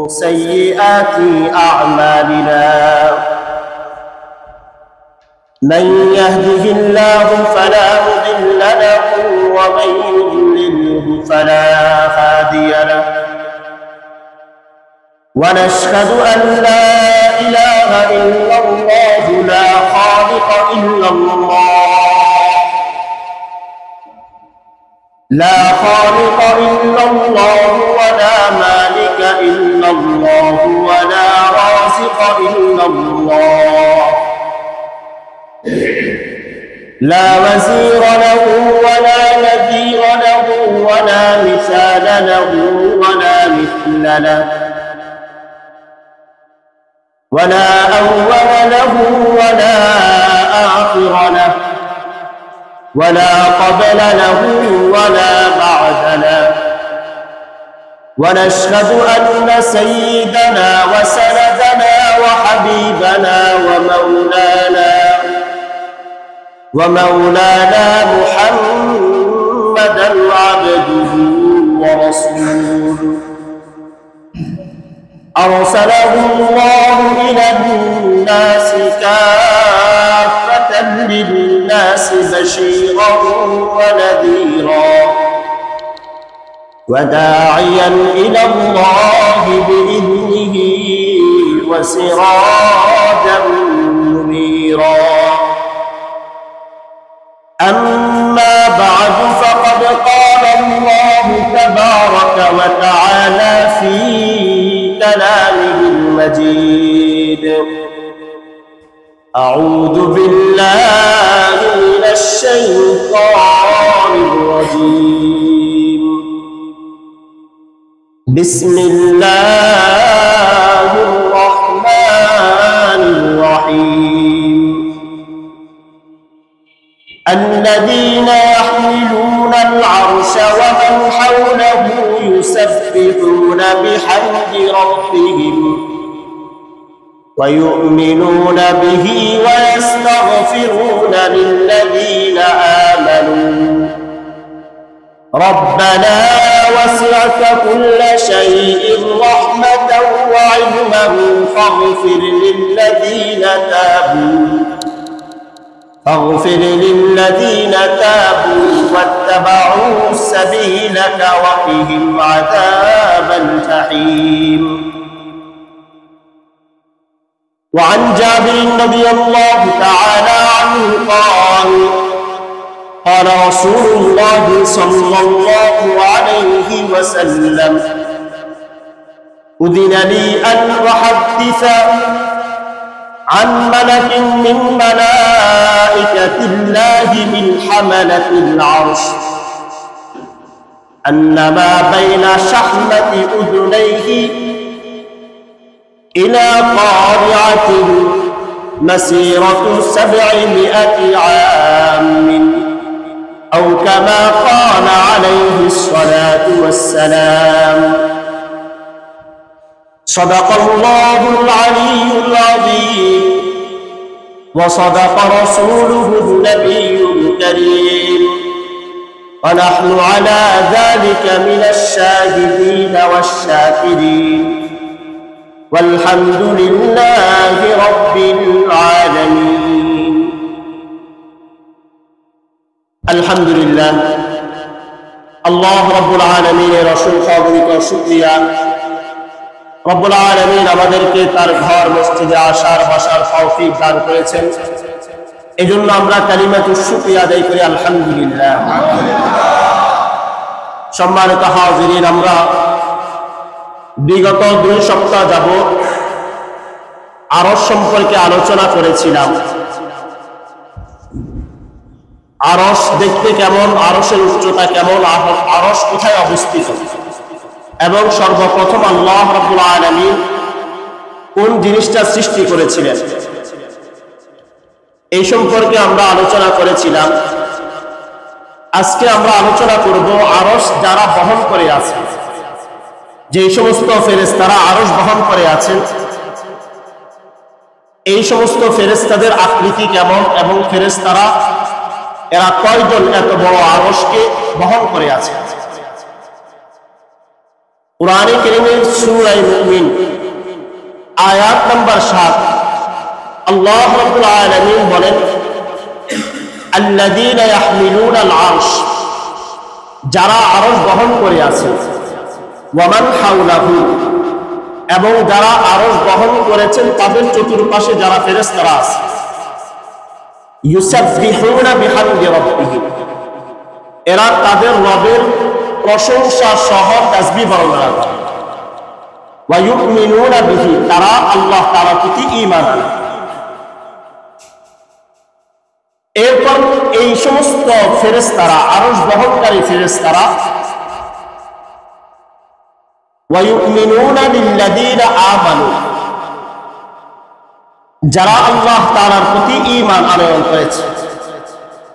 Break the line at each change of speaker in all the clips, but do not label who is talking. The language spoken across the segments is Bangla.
سيئات أعمالنا من يهده الله فلا مضل له ومن يضلله فلا هادي له ونشهد أن لا إله إلا الله لا خالق إلا الله لا خالق إلا الله ولا مالك إلا الله ولا رازق إلا الله لا وزير له ولا نذير له ولا مثال له ولا مثل له ولا أول له ولا آخر له ولا قبل له ولا بعد له ونشهد أن سيدنا وسندنا وحبيبنا ومولانا محمدا عبده ورسوله أرسله الله إلى الناس كافة للناس بشيرا ونذيرا وداعيا إلى الله بإذنه وسراجا منيرا أما بعد فقد قال الله تبارك وتعالى في كلامه المجيد أعوذ بالله من الشيطان الرجيم بسم الله الرحمن الرحيم الذين يحملون العرش ومن حوله يسبحون بحمد ربهم ويؤمنون به ويستغفرون للذين آمنوا ربنا وسعت كل شيء رحمة وعلما فاغفر للذين تابوا واتبعوا سبيلك وقهم عذاب الجحيم وعن جابر رضي الله تعالى عنه قال رسول الله صلى الله عليه وسلم أذن لي أن أحدث عن ملك من ملائكة الله من حملة العرش أن ما بين شحمة أذنيه إلى قارعة مسيرة 700 عام أو كما قال عليه الصلاة والسلام صدق الله العلي العظيم وصدق رسوله النبي الكريم ونحن على ذلك من الشاهدين والشاكرين والحمد لله رب العالمين الحمد لله الله رب العالمين رسول خاضرك شكريا রব্বুল আলামিন আমাদেরকে তার ঘর মসজিদে আসার বসার তৌফিক দান করেছেন এজন্য আমরা কালিমাতুশ শুকরিয়া আদায় করি আলহামদুলিল্লাহ সম্মানিত হাজিরিন আমরা বিগত 2 সপ্তাহ যাবত আরশ সম্পর্কে আলোচনা করেছিলাম আরশ দেখতে কেমন আরশের উচ্চতা কেমন আরশ কোথায় অবস্থিত এবং সর্বপ্রথম আল্লাহ রাব্বুল আলামিন কোন জিনিসটা সৃষ্টি করেছিলেন এই সম্পর্কে আমরা আলোচনা করেছিলাম আজকে আমরা আলোচনা করব আরশ যারা বহন করে আছে যে সমস্ত ফেরেশতারা আরশ বহন করে আছেন এই সমস্ত ফেরেশতাদের আকৃতি কেমন এবং ফেরেশতারা এরা কয়জন এত বড় আরশকে বহন করে আছে কুরআনে কারীমের সূরা মুমিন আয়াত নাম্বার 7 আল্লাহ রাব্বুল আলামিন বলেন আল্লাযীনা ইয়াহমিলুনাল আরশ, যারা আরশ বহন করে আছে, ওয়া মান হাওলাহু, এবং যারা আরশ বহন করেছেন তাদের চতুর্পাশে যারা ফেরেশতারা আছে, ইউসাব্বিহুনা বিহামদি রাব্বিহিম, এরা তাদের রবের প্রশংসা সহ তাসবিহ বর্ণনা করে, ওয়া ইউমিনুনা বিহি, তারা আল্লাহ তাআলার প্রতি ঈমান আনে। এরপর এই সমস্ত ফেরেশতারা, আরশ বহনকারী ফেরেশতারা, ওয়া ইউমিনুনা বিল্লাযীনা আমানু, যারা আল্লাহ তাআলার প্রতি ঈমান আনয়ন করেছে,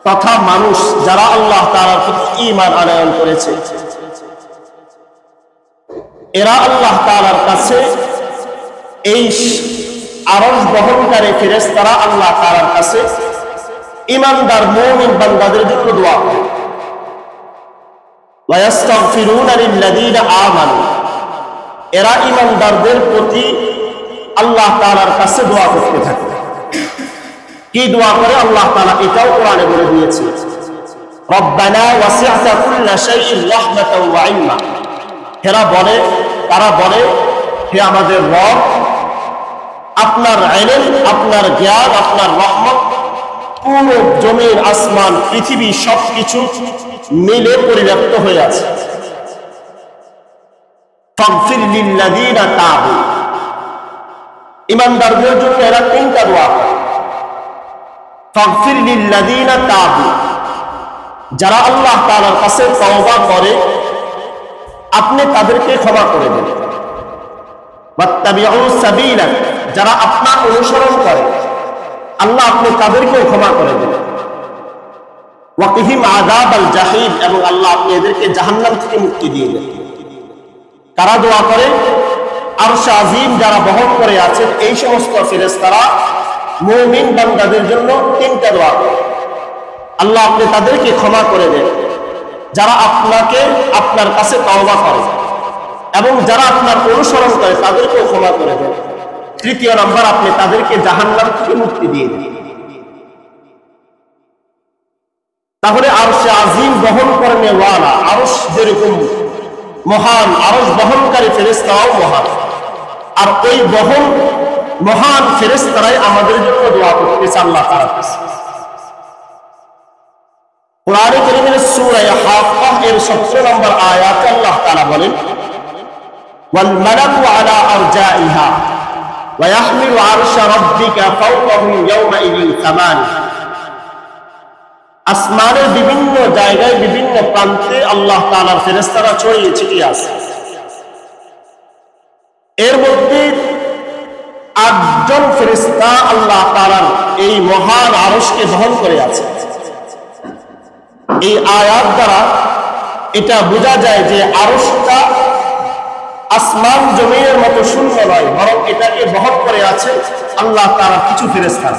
তথা মানুষ যারা আল্লাহ তাআলার প্রতি ঈমান আনয়ন করেছে, এরা আল্লাহ তাআলার কাছে, এই আরশ বহনকারী ফেরেশতারা আল্লাহ তাআলার কাছে ঈমানদার মুমিন বান্দাদের জন্য দোয়া করে। ওয়া ইস্তাগফিরুনা লিল্লাযীনা আমানু, এরা ঈমানদারদের প্রতি আল্লাহ তাআলার কাছে দোয়া করতে থাকে। কি দোয়া করে আল্লাহ তাআলা এটাও কোরআনে বলে দিয়েছে, রব্বানা ওয়াসি'তা কুল্লা শাইইন রাহমাতাও ওয়া ইলমা, তারা বলে হে আমাদের রব, আপনার ইলম, আপনার জ্ঞান, আপনার রহমত পুরো জমিন আসমান পৃথিবী সবকিছু মিলে পরিব্যাপ্ত হয়ে আছে। ফাগফির লিল্লাযীনা তাবু, ঈমানদারদের জন্য এরা তিনটা দোয়া করে। ফাগফির লিল্লাযীনা তাবু, যারা আল্লাহ তাআলার কাছে তওবা করে আপনি তাদেরকে ক্ষমা করে দেন। ওয়াত্তাবিউ সাবিলা, যারা আপনার অনুসরণ করে আল্লাহ আপনি তাদেরকেও ক্ষমা করে দেন। ওয়াকিহিম আযাবাল জাহিম, এবং আল্লাহ আপনি এদেরকে জাহান্নাম থেকে মুক্তি দিয়ে দেন। কারা দোয়া করে? আরশ আজিম যারা বহন করে আছেন এই সমস্ত ফেরেশতারা মুমিন বান্দাদের জন্য তিনটা দোয়া করে, আল্লাহ আপনি তাদেরকে ক্ষমা করে দেন যারা আপনাকে আপনার কাছে তওবা করে, এবং যারা আপনার অনুসরণ করে তাদেরকেও ক্ষমা করে দেন। তৃতীয় নম্বর, আপনি তাদেরকে জাহান্নাম থেকে মুক্তি দিয়ে দেন। তাহলে আরশ আজিম বহন করনে ওয়ালা, আরশ যেরকম মহান, আরশ বহনকারী ফেরেশতাও মহান, আর ওই মহান ফেরেশতারাই আমাদের জন্য দোয়া করতেছে আল্লাহ তাআলার কাছে। কুরআনে কারীমের সূরা হাক্কাহ এর 17 নম্বর আয়াতে আল্লাহ তাআলা বলেন, ওয়াল মালাকু আলা আরজাইহা ওয়া ইয়াহমিলু আরশা রাব্বিকা ফাওকাহুম ইয়াওমাইযিন সামান, আসমানের বিভিন্ন জায়গায় বিভিন্ন প্রান্তে আল্লাহ তাআলার ফেরেশতারা ছড়িয়ে ছিটিয়ে আছে। এর মধ্যে 8 জন ফেরেশতা আল্লাহ তাআলার এই মহান আরশকে বহন করে আছে। এই আয়াত দ্বারা এটা বোঝা যায় যে আরশটা আসমান জমিনের মতো শূন্য নয়, বরং এটাকে বহন করে আছে আল্লাহ তাআলার কিছু ফেরেশতা।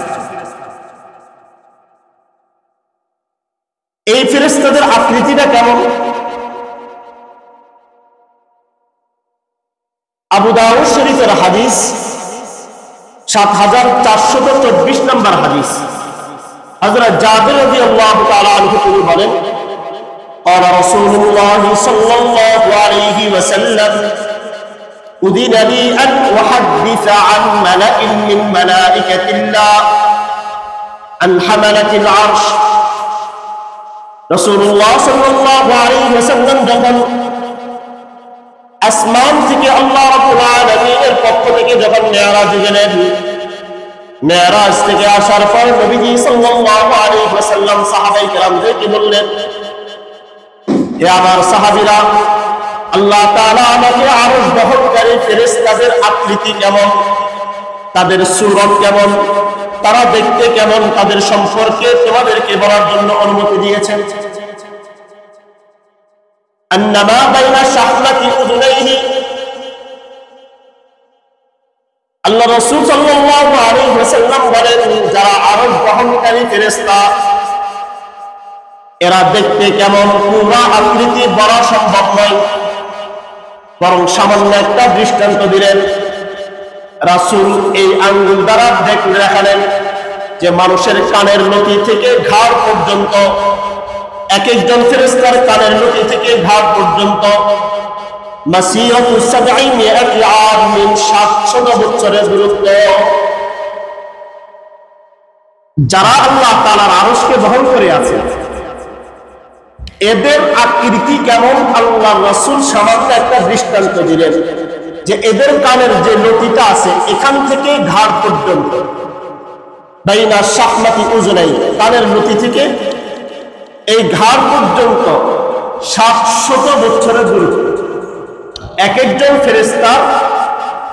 এই ফেরেশতাদের আকৃতিটা কেমন? আবু দাউদ শরীফের হাদিস ৭৪২৪ নম্বর হাদিস, হযরত জাবির রাদিয়াল্লাহু তাআলা আনহু তিনি বলেন, قال رسول الله صلى الله عليه وسلم أذن لي أن أحدث عن ملأ من ملائكة الله عن حملة العرش। রাসূলুল্লাহ সাল্লাল্লাহু আলাইহি ওয়াসাল্লাম যখন আসমান থেকে আল্লাহ রাব্বুল আলামিনের পক্ষ থেকে যখন মেরাজে গেলেন, মেরাজ থেকে আসার পর নবীজি সাল্লাল্লাহু আলাইহি ওয়াসাল্লাম সাহাবায়ে কেরামদেরকে বললেন, হে আমার সাহাবীরা, আল্লাহ তাআলা আমাকে আরশ বহনকারী ফেরেশতাদের আকৃতি কেমন, তাদের সূরত কেমন, তারা দেখতে কেমন, তাদের সম্পর্কে তোমাদেরকে বলার জন্য অনুমতি দিয়েছেন। আন্নামা বাইনা শাহলাতি উযুনাইহি, আল্লাহ রাসূল সাল্লাল্লাহু আলাইহি ওয়াসাল্লাম বলেন, যারা আরশ বহনকারী ফেরেশতা এরা দেখতে কেমন পুরা আকৃতি বলা সম্ভব নয়, বরং সামান্য একটা দৃষ্টান্ত দিলেন। রাসূল এই আঙ্গুল দ্বারা দেখালেন যে মানুষের কানের লতি থেকে ঘাড় পর্যন্ত, এক একজন ফেরেশতার কানের লতি থেকে ঘাড় পর্যন্ত মাসিরাতু 700 আম মিন 700 বছরের দূরত্ব। যারা আল্লাহ তাআলার আরশকে বহন করে আছে, এদের আকৃতি কেমন আল্লাহ রাসূল সামান্য একটা দৃষ্টান্ত দিলেন যে এদের কানের যে লতিটা আছে এখান থেকে ঘাড় পর্যন্ত, বাইনা শাহমাতি উজনাই, কানের লতি থেকে এই ঘাড় পর্যন্ত 700 বছরের দূরত্ব। এক একজন ফেরেশতা,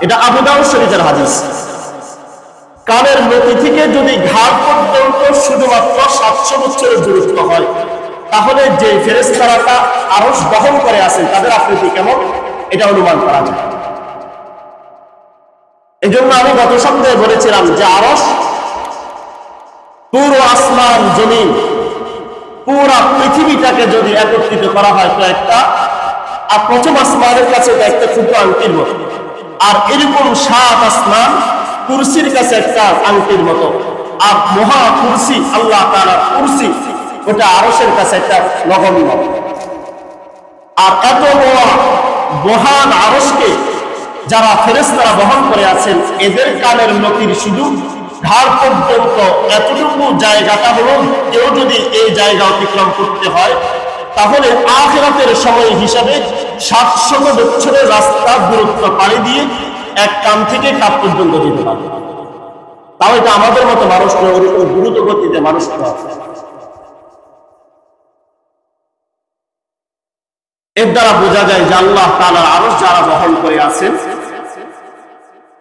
এটা আবু দাউদ শরীফের হাদিস, কানের লতি থেকে যদি ঘাড় পর্যন্ত শুধুমাত্র 700 বছরের দূরত্ব হয়, তাহলে যে ফেরেশতারা আরশ বহন করে আছেন তাদের আকৃতি কেমন এটা অনুমান করা যায়। এই জন্য আমি গত সপ্তাহে বলেছিলাম যে আরশ পুরো আসমান জমিন পুরা পৃথিবীটাকে যদি একত্রিত করা হয় তো একটা, আর প্রথম আসমানের কাছে একটা ক্ষুদ্র আংটির মতো, আর এরকম 7 আসমান কুরসির কাছে একটা আংটির মতো, আর মহা কুরসি আল্লাহ তাআলার কুরসি ওটা আরশের কাছে একটা নগণ্য। আর এত বড় মহান আরশকে যারা ফেরেশতারা বহন করে আছেন, এদের কানের লতির শুধু ঘাড় পর্যন্ত এতটুকু জায়গাটা হলো, কেউ যদি এই জায়গা অতিক্রম করতে হয় তাহলে আখিরাতের সময় হিসাবে 700 বছরের রাস্তা দূরত্ব পাড়ি দিয়ে এক কান থেকে কাপ পর্যন্ত যেতে পারে। তাও এটা আমাদের মতো মানুষ নয়, ওরকম দ্রুত গতিতে মানুষ নয়। এর দ্বারা বোঝা যায় যে আল্লাহ তাআলার আরশ যারা বহন করে আছেন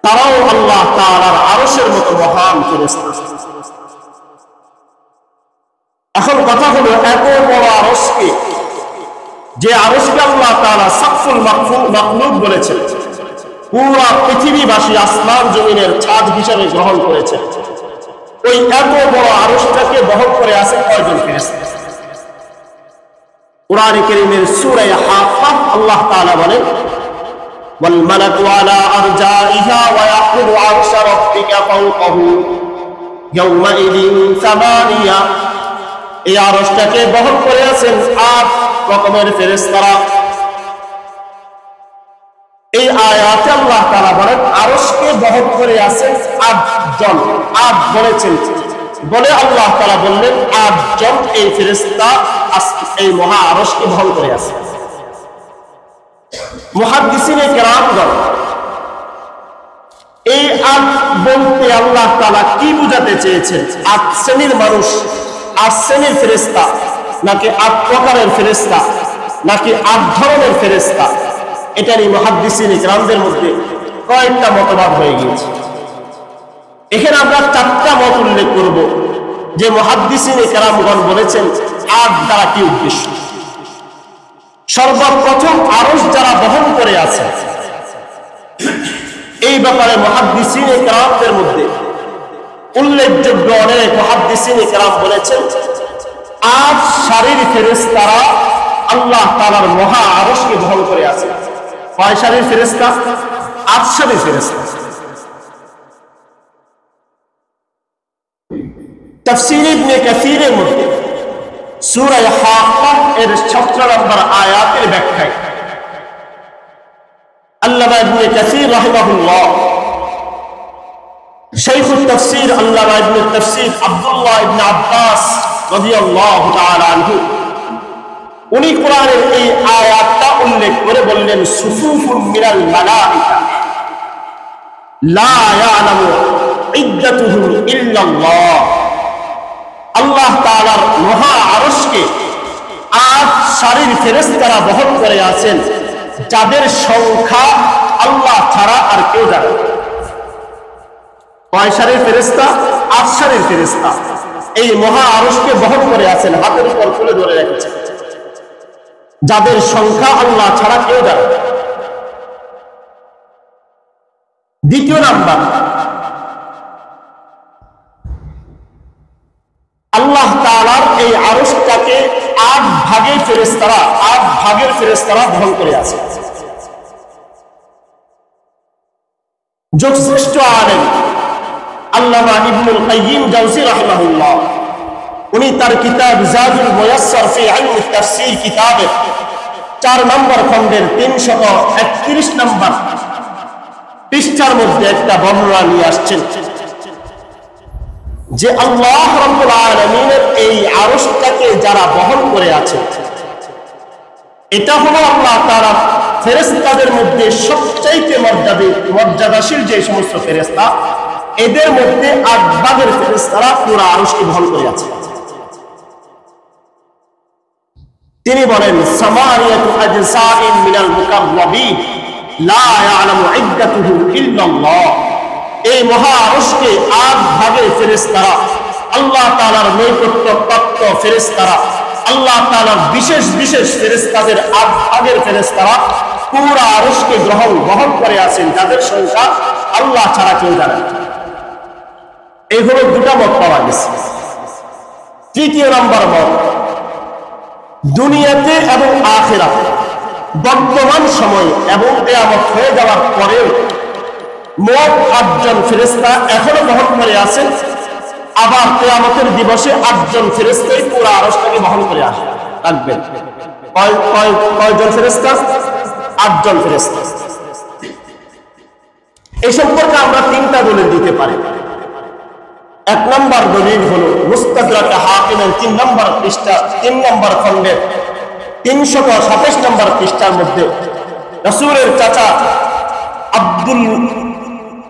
তারাও আল্লাহ তাআলার আরশের মতো মহান ফেরেশতা। এখন কথা হলো, এত বড় আরশকে, যে আরশকে আল্লাহ তাআলা সাকফুল মাখলুক বলেছেন, পুরা পৃথিবীবাসী আসমান জমিনের ছাদ হিসাবে গ্রহণ করেছে, ওই এত বড় আরশটাকে বহন করে আছে কয়জন ফেরেশতা? কুরআনে কারীমের সূরা হাক্কা আল্লাহ তাআলা বলেন, ওয়াল মালাকু আলা আরজাইহা ওয়া ইয়াকুলু আরশা রাব্বিকা ফাওকাহু ইয়াওমাইদিন সামানিয়া। এই আরশটাকে বহন করে আছেন 8 রকমের ফেরেশতারা। এই আয়াতে আল্লাহ তাআলা বলেন আরশকে বহন করে আছেন 8 জন। 8 বলেছেন বলে আল্লাহ তাআলা বললেন 8 জন এই ফেরেশতা এই মহা আরশকে বহন করে আছে। মুহাদ্দিসিনে কেরামগণ এই 8 বলতে আল্লাহ তাআলা কি বুঝাতে চেয়েছেন? 8 শ্রেণীর মানুষ, 8 শ্রেণীর ফেরেশতা, নাকি 8 প্রকারের ফেরেশতা, নাকি 8 ধরনের ফেরেশতা? এটা নিয়ে মুহাদ্দিসিনে কেরামদের মধ্যে কয়েকটা মতবাদ হয়ে গিয়েছে। এখানে আমরা 4টা মত উল্লেখ করব যে মুহাদ্দিসিনে কেরামগণ বলেছেন 8 দ্বারা কি উদ্দেশ্য। সর্বপ্রথম আরশ যারা বহন করে আছে, এই ব্যাপারে মুহাদ্দিসিনে কেরামদের মধ্যে উল্লেখযোগ্য অনেক মুহাদ্দিসিনে কেরাম বলেছেন 8 সারির ফেরেশতারা আল্লাহ তাআলার মহা আরশকে বহন করে আছে। কয় সারির ফেরেশতা? 8 সারির ফেরেশতা। তাফসীর ইবনে কাসীরের মধ্যে সূরা হাক্কা এর 17 নম্বর আয়াতের ব্যাখ্যায় আল্লামা ইবনে কাসীর রাহিমাহুল্লাহ, শাইখুত তাফসীর আল্লামা ইবনে তাফসীর আব্দুল্লাহ ইবনে আব্বাস রাদিয়াল্লাহু তাআলা আনহু, উনি কোরআনের এই আয়াতটা উল্লেখ করে বললেন সুফুফুন মিনাল মালাইকা লা ইয়ালামু ইদ্দাতুহুম ইল্লাল্লাহ। আল্লাহ তাআলার মহা আরশকে 8 সারির ফেরেশতারা বহন করে আছেন, যাদের সংখ্যা আল্লাহ ছাড়া আর কেউ জানে না। কয় সারির ফেরেশতা? 8 সারির ফেরেশতা এই মহা আরশকে বহন করে আছেন, হাতের উপর তুলে ধরে রেখেছেন, যাদের সংখ্যা আল্লাহ ছাড়া কেউ জানে না। দ্বিতীয় নাম্বার, আল্লাহ তাআলার এই আরশটাকে 8 ভাগের ফেরেশতারা বহন করে আছে। যুগশ্রেষ্ঠ আলেম আল্লামা ইবনুল কাইয়িম জাওজি রাহিমাহুল্লাহ, উনি তার কিতাব জাদুল মুয়াসসার ফি ইলমি তাফসীর কিতাবে 4 নম্বর খণ্ডের 331 নম্বর পৃষ্ঠার মধ্যে একটা বর্ণনা নিয়ে আসছেন যে আল্লাহ রাব্বুল আলামিনের এই আরশটাকে যারা বহন করে আছে, এটা হলো আল্লাহ তাআলা ফেরেশতাদের মধ্যে সবচাইতে মর্যাদাশীল যে সমস্ত ফেরেশতা, এদের মধ্যে 8 ভাগের ফেরেশতারা পুরো আরশকে বহন করে আছে। তিনি বলেন সামানিয়াতু আজসাইন মিনাল মুকাররাবিন লা ইয়ালামু ইদ্দাতুহু ইল্লাল্লাহ, এই মহা আরশকে 8 ভাগের ফেরেশতারা, আল্লাহ তাআলার নৈকট্যপ্রাপ্ত ফেরেশতারা, আল্লাহ তাআলার বিশেষ বিশেষ ফেরেশতাদের 8 ভাগের ফেরেশতারা পুরো আরশকে বহন করে আছেন, যাদের সংখ্যা আল্লাহ ছাড়া কেউ জানে না। এই হলো দুটা মত পাওয়া গেছে। তৃতীয় নম্বর মত, দুনিয়াতে এবং আখিরাতে বর্তমান সময়ে এবং কিয়ামত হয়ে যাওয়ার পরেও মোট 8 জন ফেরেশতা এখনো বহন করে আছেন, আবার কিয়ামতের দিবসে 8 জন ফেরেশতাই পুরো আরশটাকে বহন করে রাখবেন। কয়জন ফেরেশতা? 8 জন ফেরেশতা। এই সম্পর্কে আমরা 3টা দলিল দিতে পারি। 1 নম্বর দলিল হলো মুস্তাদরাক হাকিমের 3 নম্বর পৃষ্ঠা 3 নম্বর খণ্ডের 327 নম্বর পৃষ্ঠার মধ্যে রাসূলের চাচা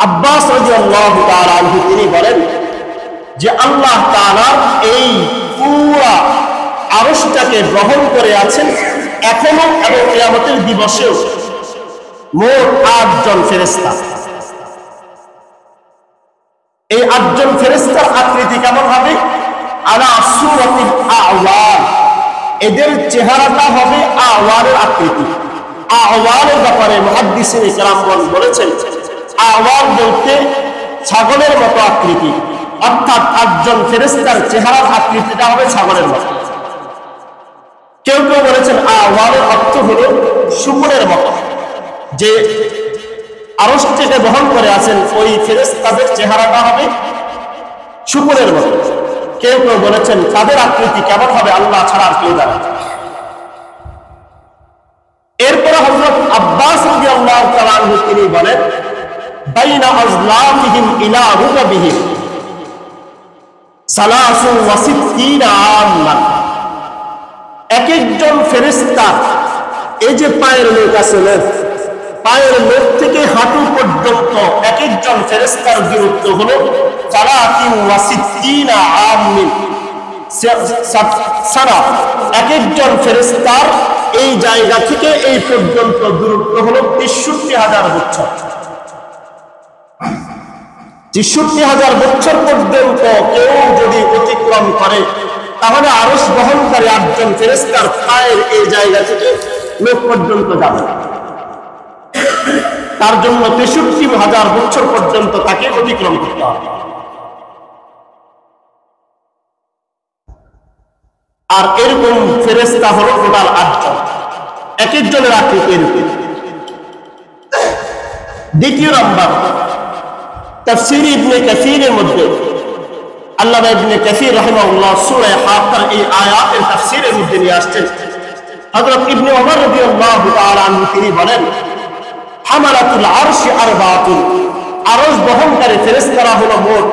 আব্বাস রাদিয়াল্লাহু তাআলা আনহু তিনি বলেন যে আল্লাহ তাআলা এই পুরা আরশটাকে গ্রহণ করে আছেন এখনো এবং কিয়ামতের দিবসেও মোট 8 জন ফেরেশতা। এই 8 জন ফেরেশতার আকৃতি কেমন হবে? আলা সূরাতিল আওয়াল, এদের চেহারাটা হবে আওয়ালের আকৃতি। আওয়ালের ব্যাপারে মুহাদ্দিসিনে কেরামগণ বলেছেন আওয়াল বলতে ছাগলের মতো আকৃতি, অর্থাৎ 8 জন ফেরেশতার চেহারার আকৃতিটা হবে ছাগলের মতো। কেউ কেউ বলেছেন আওয়ালের অর্থ হলো শুকুরের মতো, যে আরশটাকে বহন করে আছেন ওই ফেরেশতাদের চেহারাটা হবে শুকুরের মতো। কেউ কেউ বলেছেন তাদের আকৃতি কেমন হবে আল্লাহ ছাড়া আর কেউ জানে। এরপরে হযরত আব্বাস রাদিয়াল্লাহু তাআলা আনহু তিনি বলেন বাইনা আজলাফিহিম ইলা রুকাবিহিম 63 আমান, এক একজন ফেরেশতা এই যে পায়ের নখ আছে, পায়ের নখ থেকে হাঁটু পর্যন্ত এক একজন ফেরেশতার দূরত্ব হলো 63 আমিন সানা। এক একজন ফেরেশতার এই জায়গা থেকে এই পর্যন্ত দূরত্ব হলো 63,000 বছর। 63,000 বছর পর্যন্ত কেউ যদি অতিক্রম করে তাহলে আরশ বহনকারী 8 জন ফেরেশতার পায়ের এই জায়গা থেকে নখ পর্যন্ত যাবে। তার জন্য 63,000 বছর পর্যন্ত তাকে অতিক্রম করতে হবে। আর এরকম ফেরেশতা হলো টোটাল 8 জন, এক একজনের আকৃতি এরকম। দ্বিতীয় নম্বর, তাফসীর ইবনে কাসীরের মধ্যে আল্লামা ইবনে কাসীর রাহিমাহুল্লাহ সূরা হাক্কার এই আয়াতের তাফসীরের মধ্যে নিয়ে আসছেন। হযরত ইবনে ওমর রাদিয়াল্লাহু তাআলা আনহু তিনি বলেন হামালাতুল আরশি আরবাতুন, আরশ বহনকারী ফেরেশতারা হলো মোট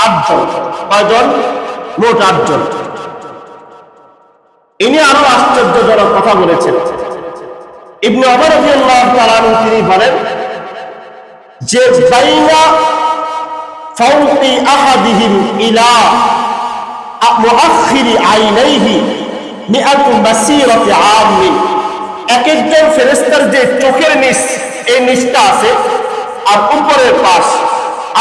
8 জন। কয়জন? মোট 8 জন। ইনি আরো আশ্চর্যজনক কথা বলেছেন। ইবনে ওমর রাদিয়াল্লাহু তাআলা আনহু তিনি বলেন যে বাইনা ফাওকি আহাদিহিম ইলা মুআখিরি আইনাইহি মিআতু মাসিরাতি আমিন, এক একজন ফেরেশতার যে চোখের নিচ, এই নিচটা আছে আর উপরের পাশ,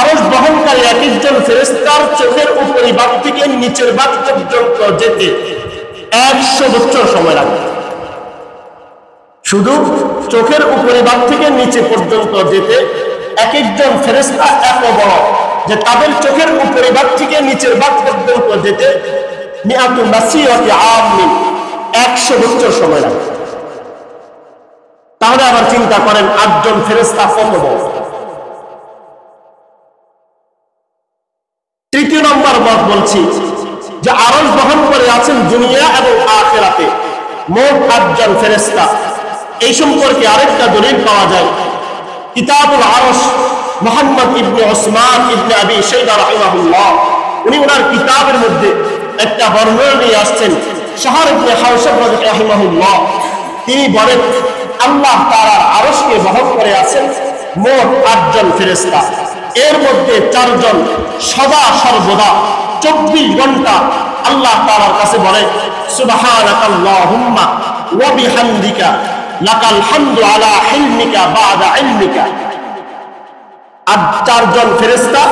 আরশ বহনকারী এক একজন ফেরেশতার চোখের উপরি ভাগ থেকে নিচের ভাগ পর্যন্ত যেতে 100 বছর সময় লাগবে। শুধু চোখের উপরি ভাগ থেকে নিচে পর্যন্ত যেতে এক একজন ফেরেশতা এত বড় যে তাদের চোখের উপরি ভাগ থেকে নিচের ভাগ পর্যন্ত যেতে মিআতু মাসিরাতি আমিন 100 বছর সময় লাগবে। তাহলে আবার চিন্তা করেন 8 জন ফেরেশতা কত বড়। তৃতীয় নম্বর মত বলছি যে আরশ বহন করে আছেন দুনিয়া এবং আখিরাতে মোট 8 জন ফেরেশতা। এই সম্পর্কে আরেকটা দলিল পাওয়া যায় কিতাবুল আরশ, মুহাম্মদ ইবনে ওসমান ইবনে আবি শাইবা রাহিমাহুল্লাহ, উনি ওনার কিতাবের মধ্যে একটা বর্ণনা নিয়ে আসছেন। শাহর ইবনে হাওশাব রাহিমাহুল্লাহ তিনি বলেন আল্লাহ তাআলার আরশকে বহন করে আছেন মোট 8 জন ফেরেশতা। এর মধ্যে 4 জন সদা সর্বদা 24 ঘন্টা আল্লাহ তাআলার কাছে বলে সুবহানাকাল্লাহুম্মা ওয়া বিহামদিকা লাকাল হামদু আলা হিলমিকা বা'দা ইলমিকা। আর 4 জন ফেরেশতা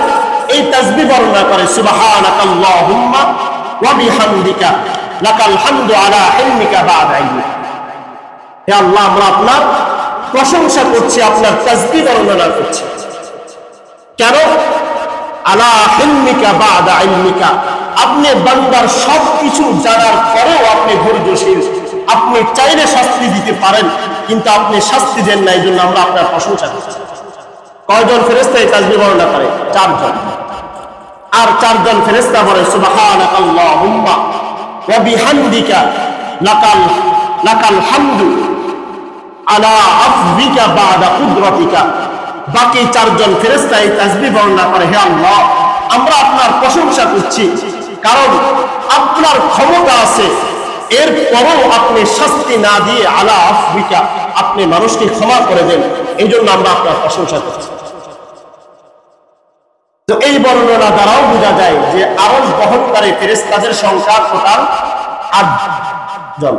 এই তাসবিহ বর্ণনা করে সুবহানাকাল্লাহুম্মা ওয়া বিহামদিকা লাকাল হামদু আলা হিলমিকা বা'দা ইলমিকা। হে আল্লাহ, আমরা আপনার প্রশংসা করছি, আপনার তাসবিহ বর্ণনা করছি। কেন? আলা হিলমিকা বা'দা ইলমিকা, আপনি বান্দার সবকিছু জানার পরেও আপনি ধৈর্যশীল। আপনি চাইলে শাস্তি দিতে পারেন, কিন্তু আপনি শাস্তি দেন না, এই জন্য আমরা আপনার প্রশংসা করছি। কয়জন ফেরেশতা এই তাসবিহ বর্ণনা করে? 4 জন। আর 4 জন ফেরেশতা বলে সুবহানাকাল্লাহুম্মা ওয়া বিহামদিকা লাকাল হামদু আলা আফবিকা বা'দা কুদরাতিকা। বাকি 4 জন ফেরেশতা এই তাসবিহ বর্ণনা করে হে আল্লাহ, আমরা আপনার প্রশংসা করছি, কারণ আপনার ক্ষমতা আছে, এরপরও আপনি শাস্তি না দিয়ে আলা আফবিকা আপনি মানুষকে ক্ষমা করে দেন, এই জন্য আমরা আপনার প্রশংসা করছি। তো এই বর্ণনা দ্বারাও বোঝা যায় যে আরশ বহনকারী ফেরেশতাদের সংখ্যা টোটাল 8 জন।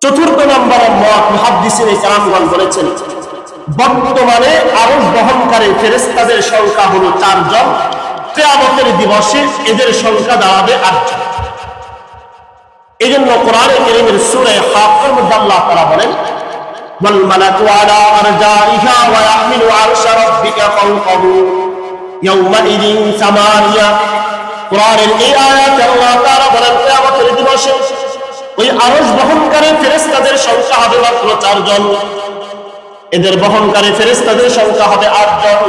চতুর্থ নম্বর মত মুহাদ্দিসিনে কেরামগণ বলেছেন বর্তমানে আরশ বহনকারী ফেরেশতাদের সংখ্যা হলো 4 জন। কিয়ামতের দিবসে এদের সংখ্যা দাঁড়াবে 8 জন। এই জন্য কোরআনে কারীমের সূরা হাক্কার মধ্যে আল্লাহ তাআলা বলেন ওয়াল মালাকু আলা আরজাইহা ওয়া ইয়াহমিলু আরশা রাব্বিকা ফাওকাহু ইয়াওমাইদিন সামানিয়া। কোরআনের এই আয়াতে আল্লাহ তাআলা বলেন কিয়ামতের দিবসে ওই আরশ বহনকারী ফেরেশতাদের সংখ্যা হবে মাত্র 4 জন, এদের বহনকারী ফেরেশতাদের সংখ্যা হবে 8 জন।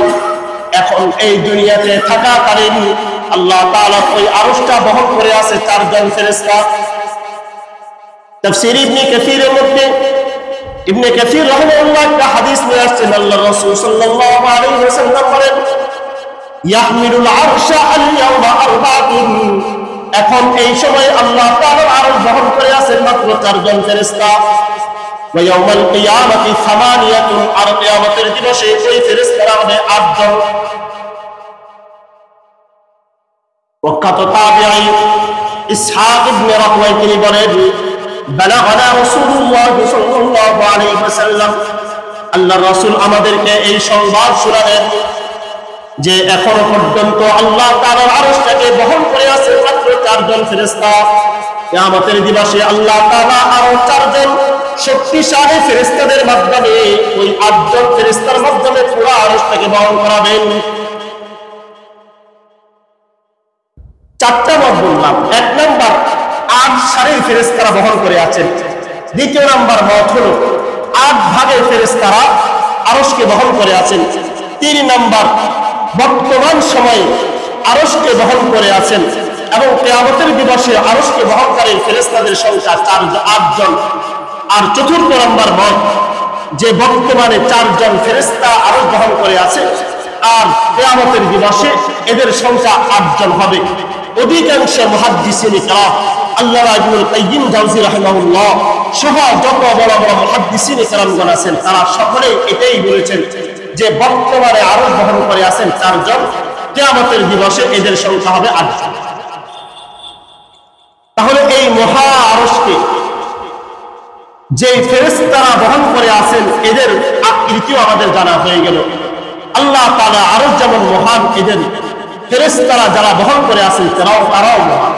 এখন এই দুনিয়াতে থাকাকালীন আল্লাহ তাআলা ওই আরশটা বহন করে আছে 4 জন ফেরেশতা। তাফসীর ইবনে কাসীরের মধ্যে ইবনে কাসীর রাহিমাহুল্লাহ একটা হাদিস নিয়ে আসছেন, আল্লাহর রাসূল সাল্লাল্লাহু আলাইহি ওয়াসাল্লাম বলেন ইয়াহমিলুল আরশা আল ইয়াওমা আরবাতুন। এখন এই সময় আল্লাহ তাআলার আরশ বহন করে আছেন মাত্র 4 জন ফেরেশতা। ওয়া ইয়াউমাল কিয়ামাতি সামানিয়াতুন, আর কিয়ামতের দিবসে ওই ফেরেশতারা হবে 8 জন। ওয়াকাত তাবিঈ ইসহাক ইবনে রাহওয়াই তিনি বলেন বালাগানা রাসূলুল্লাহ সাল্লাল্লাহু আলাইহি ওয়াসাল্লাম, আল্লাহর রাসূল আমাদেরকে এই সংবাদ শোনালেন যে এখনো পর্যন্ত আল্লাহ তাআলার আরশটাকে বহন করে আছে মাত্র 4 জন ফেরেশতা। কিয়ামতের দিবসে আল্লাহ তাআলা আরো 4 জন শক্তিশালী ফেরেশতাদের মাধ্যমে ওই 8 জন ফেরেশতার মাধ্যমে পুরো আরশটাকে বহন করাবেন। 4টা মত বললাম। 1 নাম্বার 8 সারির ফেরেশতারা বহন করে আছেন। দ্বিতীয় নাম্বার মত হলো 8 ভাগের ফেরেশতারা আরশকে বহন করে আছেন। 3 নাম্বার বর্তমান সময়ে আরশকে বহন করে আছেন এবং কিয়ামতের দিবসে আরশকে বহনকারী ফেরেশতাদের সংখ্যা 8 জন। আর চতুর্থ নাম্বার মত যে বর্তমানে 4 জন ফেরেশতা আরশ বহন করে আছে আর কিয়ামতের দিবসে এদের সংখ্যা 8 জন হবে। অধিকাংশ মুহাদ্দিসিনে কেরাম আল্লামা ইবনুল কাইয়্যিম জাওযী রাহিমাহুল্লাহ সহ যত বড় বড় মুহাদ্দিসিনে কেরামগণ আছেন তারা সকলেই এটাই বলেছেন যে বর্তমানে আরশ বহন করে আছেন 4 জন, কিয়ামতের দিবসে এদের সংখ্যা হবে 8 জন। তাহলে এই মহা আরশকে যে ফেরেশতারা বহন করে আছেন এদের আকৃতিও আমাদের জানা হয়ে গেল। আল্লাহ তাআলা আরশ যেমন মহান, এদের ফেরেশতারা যারা বহন করে আছেন তারাও মহান।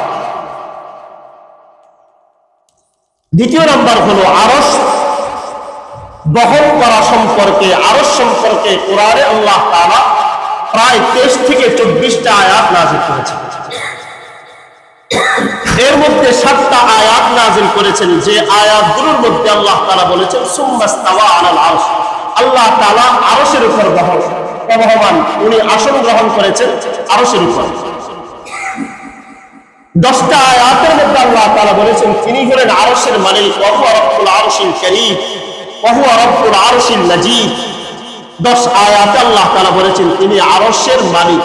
দ্বিতীয় নাম্বার হলো আরশ বহন করা সম্পর্কে, আরশ সম্পর্কে কোরআনে আল্লাহ তাআলা প্রায় 23 থেকে 24টা আয়াত নাযিল করেছেন। এর মধ্যে 7টা আয়াত নাযিল করেছেন যে আয়াতগুলোর মধ্যে আল্লাহ তাআলা বলেছেন সুম্মাস্তাওয়া আলাল আরশ, আল্লাহ তাআলা আরশের উপর বহন প্রবহমান, উনি আসন গ্রহণ করেছেন আরশের উপর। 10টা আয়াতের মধ্যে আল্লাহ তাআলা বলেছেন তিনি হলেন আরশের মালিক, ওয়া হুয়া রাব্বুল আরশিল কারীম ওয়া হুয়া রাব্বুল আরশিল মাজিদ। 10 আয়াতে আল্লাহ তাআলা বলেছেন তিনি আরশের মালিক।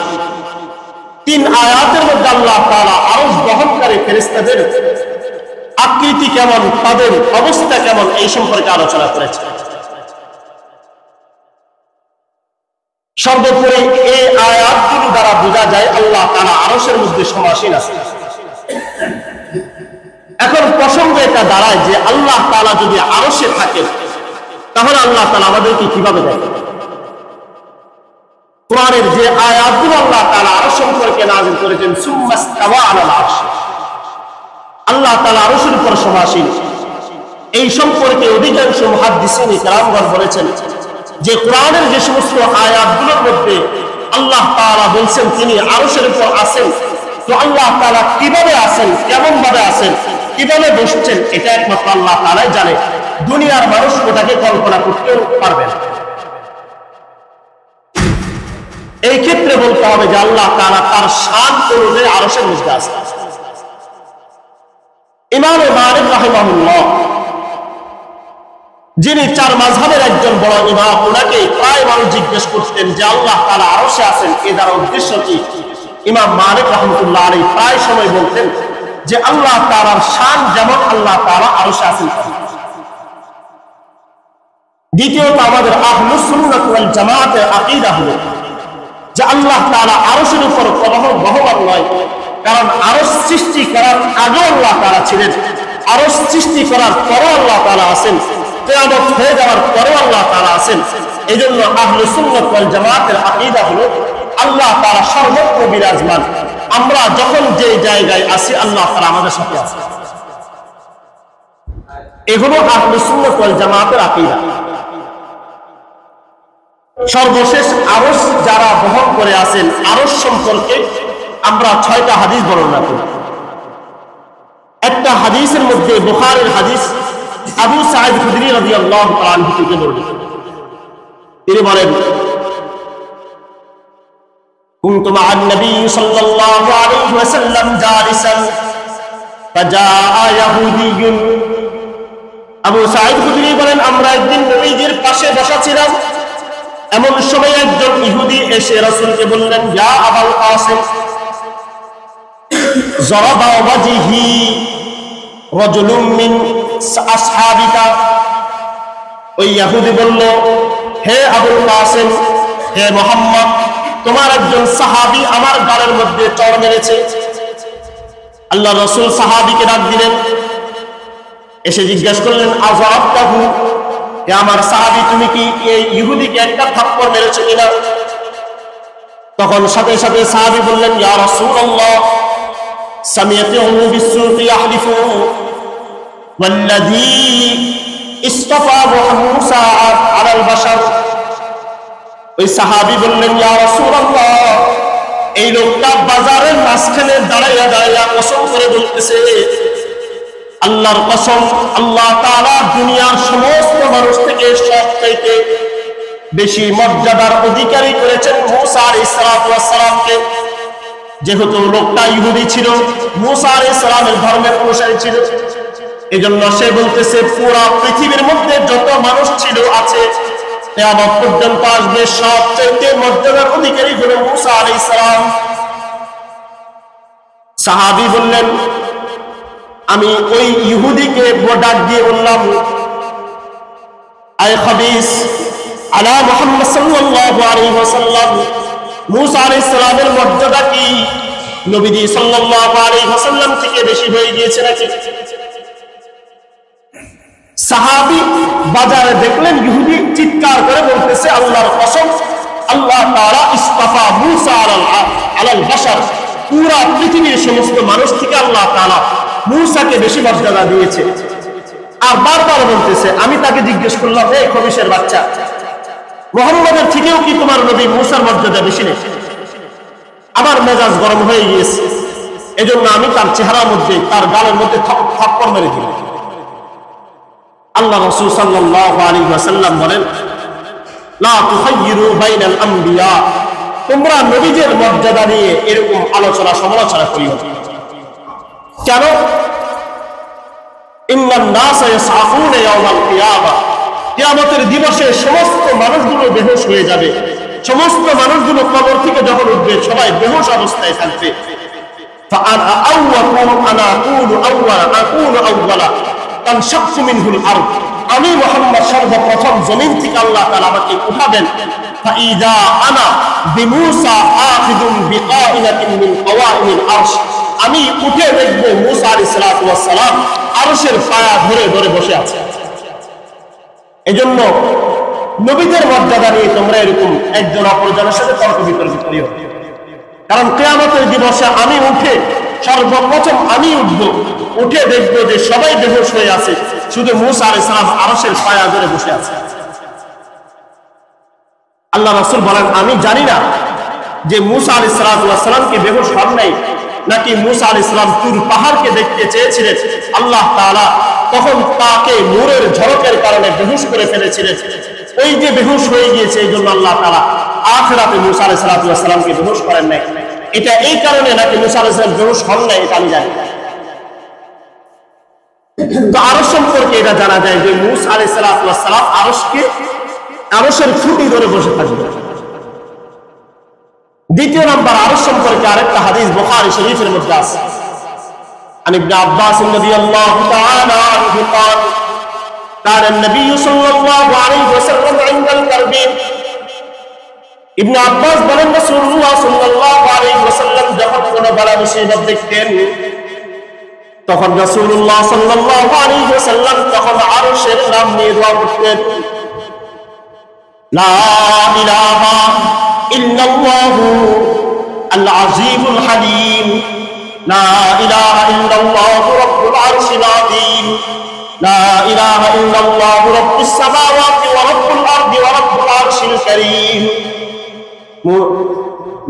3 আয়াতের মধ্যে আল্লাহ তাআলা আরশ বহনকারী ফেরেশতাদের আকৃতি কেমন, তাদের অবস্থা কেমন এই সম্পর্কে আলোচনা করেছেন। সর্বোপরি এই আয়াতগুলো দ্বারা বোঝা যায় আল্লাহ তাআলা আরশের মধ্যে সমাসীন আছেন। এখন প্রসঙ্গ এটা দাঁড়ায় যে আল্লাহ তাআলা যদি আরশে থাকেন তাহলে আল্লাহ তাআলা আমাদেরকে কিভাবে দেখেন? কোরআনের যে আয়াতগুলো আল্লাহ তাআলা আরশ সম্পর্কে নাযিল করেছেন, সুম্মাস্তাওয়া আলাল আরশ, আল্লাহ তাআলা আরশের উপর সমাসীন, এই সম্পর্কে অধিকাংশ মুহাদ্দিসিন কিরামগণ বলেছেন যে কোরআনের যে সমস্ত আয়াতগুলোর মধ্যে আল্লাহ তাআলা বলছেন তিনি আরশের উপর আছেন, তো আল্লাহ তাআলা কিভাবে আছেন, কেমন ভাবে আছেন, কিভাবে বসছেন, এটা একমাত্র আল্লাহ তাআলাই জানে। দুনিয়ার মানুষ ওটাকে কল্পনা করতেও পারবে না। এই ক্ষেত্রে বলতে হবে যে আল্লাহ তাআলা তার শান অনুযায়ী আরশের মধ্যে আছেন। ইমাম মালিক রাহিমাহুল্লাহ, যিনি 4 মাযহাবের একজন বড় ইমাম, ওনাকে প্রায় মানুষ জিজ্ঞেস করতেন যে আল্লাহ তাআলা আরশে আছেন, এর দ্বারা উদ্দেশ্য কি? ইমাম মালিক রাহমাতুল্লাহ আলাইহি প্রায় সময় বলতেন যে আল্লাহ তাআলার শান যেমন আল্লাহ তাআলা আরশে আছেন। দ্বিতীয়ত, আমাদের আহলুস সুন্নাত ওয়াল জামাতের আকীদা হলো যে আল্লাহ তাআলা আরশের উপর বহমান নয়, কারণ আরশ সৃষ্টি করার আগে আল্লাহ তাআলা ছিলেন, আরশ সৃষ্টি করার পরও আল্লাহ তাআলা আছেন, কিয়ামত হয়ে যাওয়ার পরও আল্লাহ তাআলা আছেন। এজন্য আহলুস সুন্নাত ওয়াল জামাতের আকীদা হলো আল্লাহ তাআলা সর্বত্র বিরাজমান। আমরা যখন যে জায়গায় আছি আল্লাহ তাআলা আমাদের সাথে আছেন। এগুলো আহলুস সুন্নাত ওয়াল জামাতের আকীদা। সর্বশেষ আরশ যারা বহন করে আছেন, আরশ সম্পর্কে আমরা 6টা হাদিস বর্ণনা করি। একটা হাদিসের মধ্যে বুখারীর হাদিস, আবু সাঈদ খুদরি রাদিয়াল্লাহু তাআলা আনহু থেকে বর্ণিত। তিনি বলেন, কুনতু মা'আন নবী সাল্লাল্লাহু আলাইহি ওয়াসাল্লাম জালিসান ফাজাআ ইয়াহুদিয়্যুন। আবু সাঈদ খুদরি বলেন, আমরা একদিন নবীজির পাশে বসা ছিলাম, এমন সময় একজন ইহুদি এসে রাসূলকে বললেন, ইয়া আবুল কাসিম যারাবা ওয়াজহি রাজুলুম মিন আসহাবিকা। ওই ইহুদি বলল, হে আবুল কাসিম, হে মুহাম্মদ, তোমার একজন সাহাবী আমার গালের মধ্যে চড় মেরেছে। আল্লাহ রাসূল সাহাবীকে ডাক দিলেন, এসে জিজ্ঞাসা করলেন, আযাবতাহু, হে আমার সাহাবী, তুমি কি এই ইহুদিকে একটা থাপ্পড় মেরেছো কিনা? তখন সাথে সাথে সাহাবী বললেন, ইয়া রাসূলুল্লাহ, সামিআতুহু বিসসুকি ইয়াহলিফু ওয়াল্লাযী ইসতাফা মুসা আলাল বাশার। ওই সাহাবী বললেন, ইয়া রাসূলুল্লাহ, এই লোকটা বাজারের মাঝখানে দাঁড়াইয়া দাঁড়াইয়া কসম করে বলতেছে, আল্লাহর কসম, আল্লাহ তাআলা দুনিয়ার সমস্ত মানুষ থেকে সবচাইতে বেশি মর্যাদার অধিকারী করেছেন মুসা আলাইহিস সালামকে। যেহেতু লোকটা ইহুদি ছিল, মুসা আলাইহিস সালামের ধর্মের অনুসারী ছিল, এজন্য সে বলতেছে পুরো পৃথিবীর মধ্যে যত মানুষ ছিল আছে, কিয়ামত পর্যন্ত আসবে, সবচাইতে মর্যাদার অধিকারী হলো মুসা আলাইহিস সালাম। সাহাবী বললেন, আমি ওই ইহুদিকে ডাক দিয়ে বললাম, আয় খবিস আলা মুহাম্মদ সাল্লাল্লাহু আলাইহি ওয়াসাল্লাম, মুসা আলাইহিস সালামের মর্যাদা কি নবীজি সাল্লাল্লাহু আলাইহি ওয়াসাল্লাম থেকে বেশি হয়ে গিয়েছে নাকি? সাহাবী বাজারে দেখলেন ইহুদি চিৎকার করে বলতেছে, আল্লাহর কসম, আল্লাহ তাআলা ইসতাফা মুসা আলাল বাশার, পুরা পৃথিবীর সমস্ত মানুষ থেকে আল্লাহ তাআলা মুসাকে বেশি মর্যাদা দিয়েছে। আর বারবার বলতেছে, আমি তাকে জিজ্ঞেস করলাম, হে খবিশের বাচ্চা, মুহাম্মদের থেকেও কি তোমার নবী মুসার মর্যাদা বেশি নেই? আমার মেজাজ গরম হয়ে গিয়েছে, এজন্য আমি তার চেহারার মধ্যে, তার গালের মধ্যে থাপ্পড় মেরে দিলাম। আল্লাহ রাসূল সাল্লাল্লাহু আলাইহি ওয়াসাল্লাম বলেন, লা তুখায়্যিরু বাইনাল আমবিয়া, তোমরা নবীদের মর্যাদা নিয়ে এরকম আলোচনা সমালোচনা করিও। কেন? ইন্নান নাস ইয়াসআকুনা ইয়াওমাল কিয়ামা, কিয়ামতের দিবসে সমস্ত মানুষগুলো বেহুশ হয়ে যাবে, সমস্ত মানুষগুলো কবর থেকে যখন উঠবে সবাই বেহুশ অবস্থায় থাকবে। ফাআনা আউওয়াকুম আনা আকুলু আউওয়ালা তানশাক্কু মিনহুল আরদ, আমি মুহাম্মদ সর্বপ্রথম জমিন থেকে আল্লাহ তাআলা আমাকে উঠাবেন। ফাইদা আনা বিমূসা আখিযুম বিকাইনাতিন মিন কাওয়াইমিল আরশ, আমি উঠে দেখব মূসা আলাইহিস সালাতু ওয়াস সালাম আরশের পায়া ধরে ধরে বসে আছে। এজন্য নবীদের মর্যাদা নিয়ে তোমরা এরকম একজন অপরজনের সাথে তর্ক বিতর্ক করিও, কারণ কিয়ামতের দিবসে আমি উঠে সর্বপ্রথম আমি উঠব, উঠে দেখব যে সবাই বেহুশ হয়ে আছে, শুধু মূসা আলাইহিস সালাম আরশের পায়া ধরে বসে আছে। আল্লাহ রাসূল বলেন, আমি জানি না যে মূসা আলাইহিস সালামকে বেহুশ হন নাই, নাকি মূসা আলাইহিস সালাম তুর পাহাড়কে দেখতে চেয়েছিলেন, আল্লাহ তাআলা তখন তাকে নূরের ঝলকের কারণে বেহুশ করে ফেলেছিলেন। ওই যে বেহুশ হয়ে গিয়েছে, এই জন্য আল্লাহ তাআলা আখিরাতে মূসা আলাইহিস সালামকে বেহুশ করেন নাই। এটা এই কারণে নাকি মূসা আলাইহিস সালাম বেহুশ হন নাই, এটা আমি জানি। তো আরশ সম্পর্কে এটা জানা যায় যে মূসা আলাইহিস সালাম আরশের খুঁটি ধরে বসে থাকবে। দ্বিতীয় নাম্বার, আরশ সম্পর্কে আরেকটা হাদিস বুখারী শরীফের মধ্যে আছে। عن ابن عباس رضي الله تعالى عنه قال كان النبي صلى الله عليه وسلم عند الكرب, ইবনে আব্বাস বলেন রাসূলুল্লাহ সাল্লাল্লাহু আলাইহি ওয়াসাল্লাম যখন কোনো বালা মুসিবত দেখতেন, তখন রাসূলুল্লাহ সাল্লাল্লাহু আলাইহি ওয়াসাল্লাম তখন আরশের নাম নিয়ে দোয়া করতেন, লা ইলাহা ইল্লাল্লাহু আল আজিমুল হালিম, লা ইলাহা ইল্লাল্লাহু রাব্বুল আরশিল আযীম, লা ইলাহা ইল্লাল্লাহু রাব্বুস সামাওয়াতি ওয়া রাব্বুল আরদি ওয়া রাব্বুল আরশিল কারীম।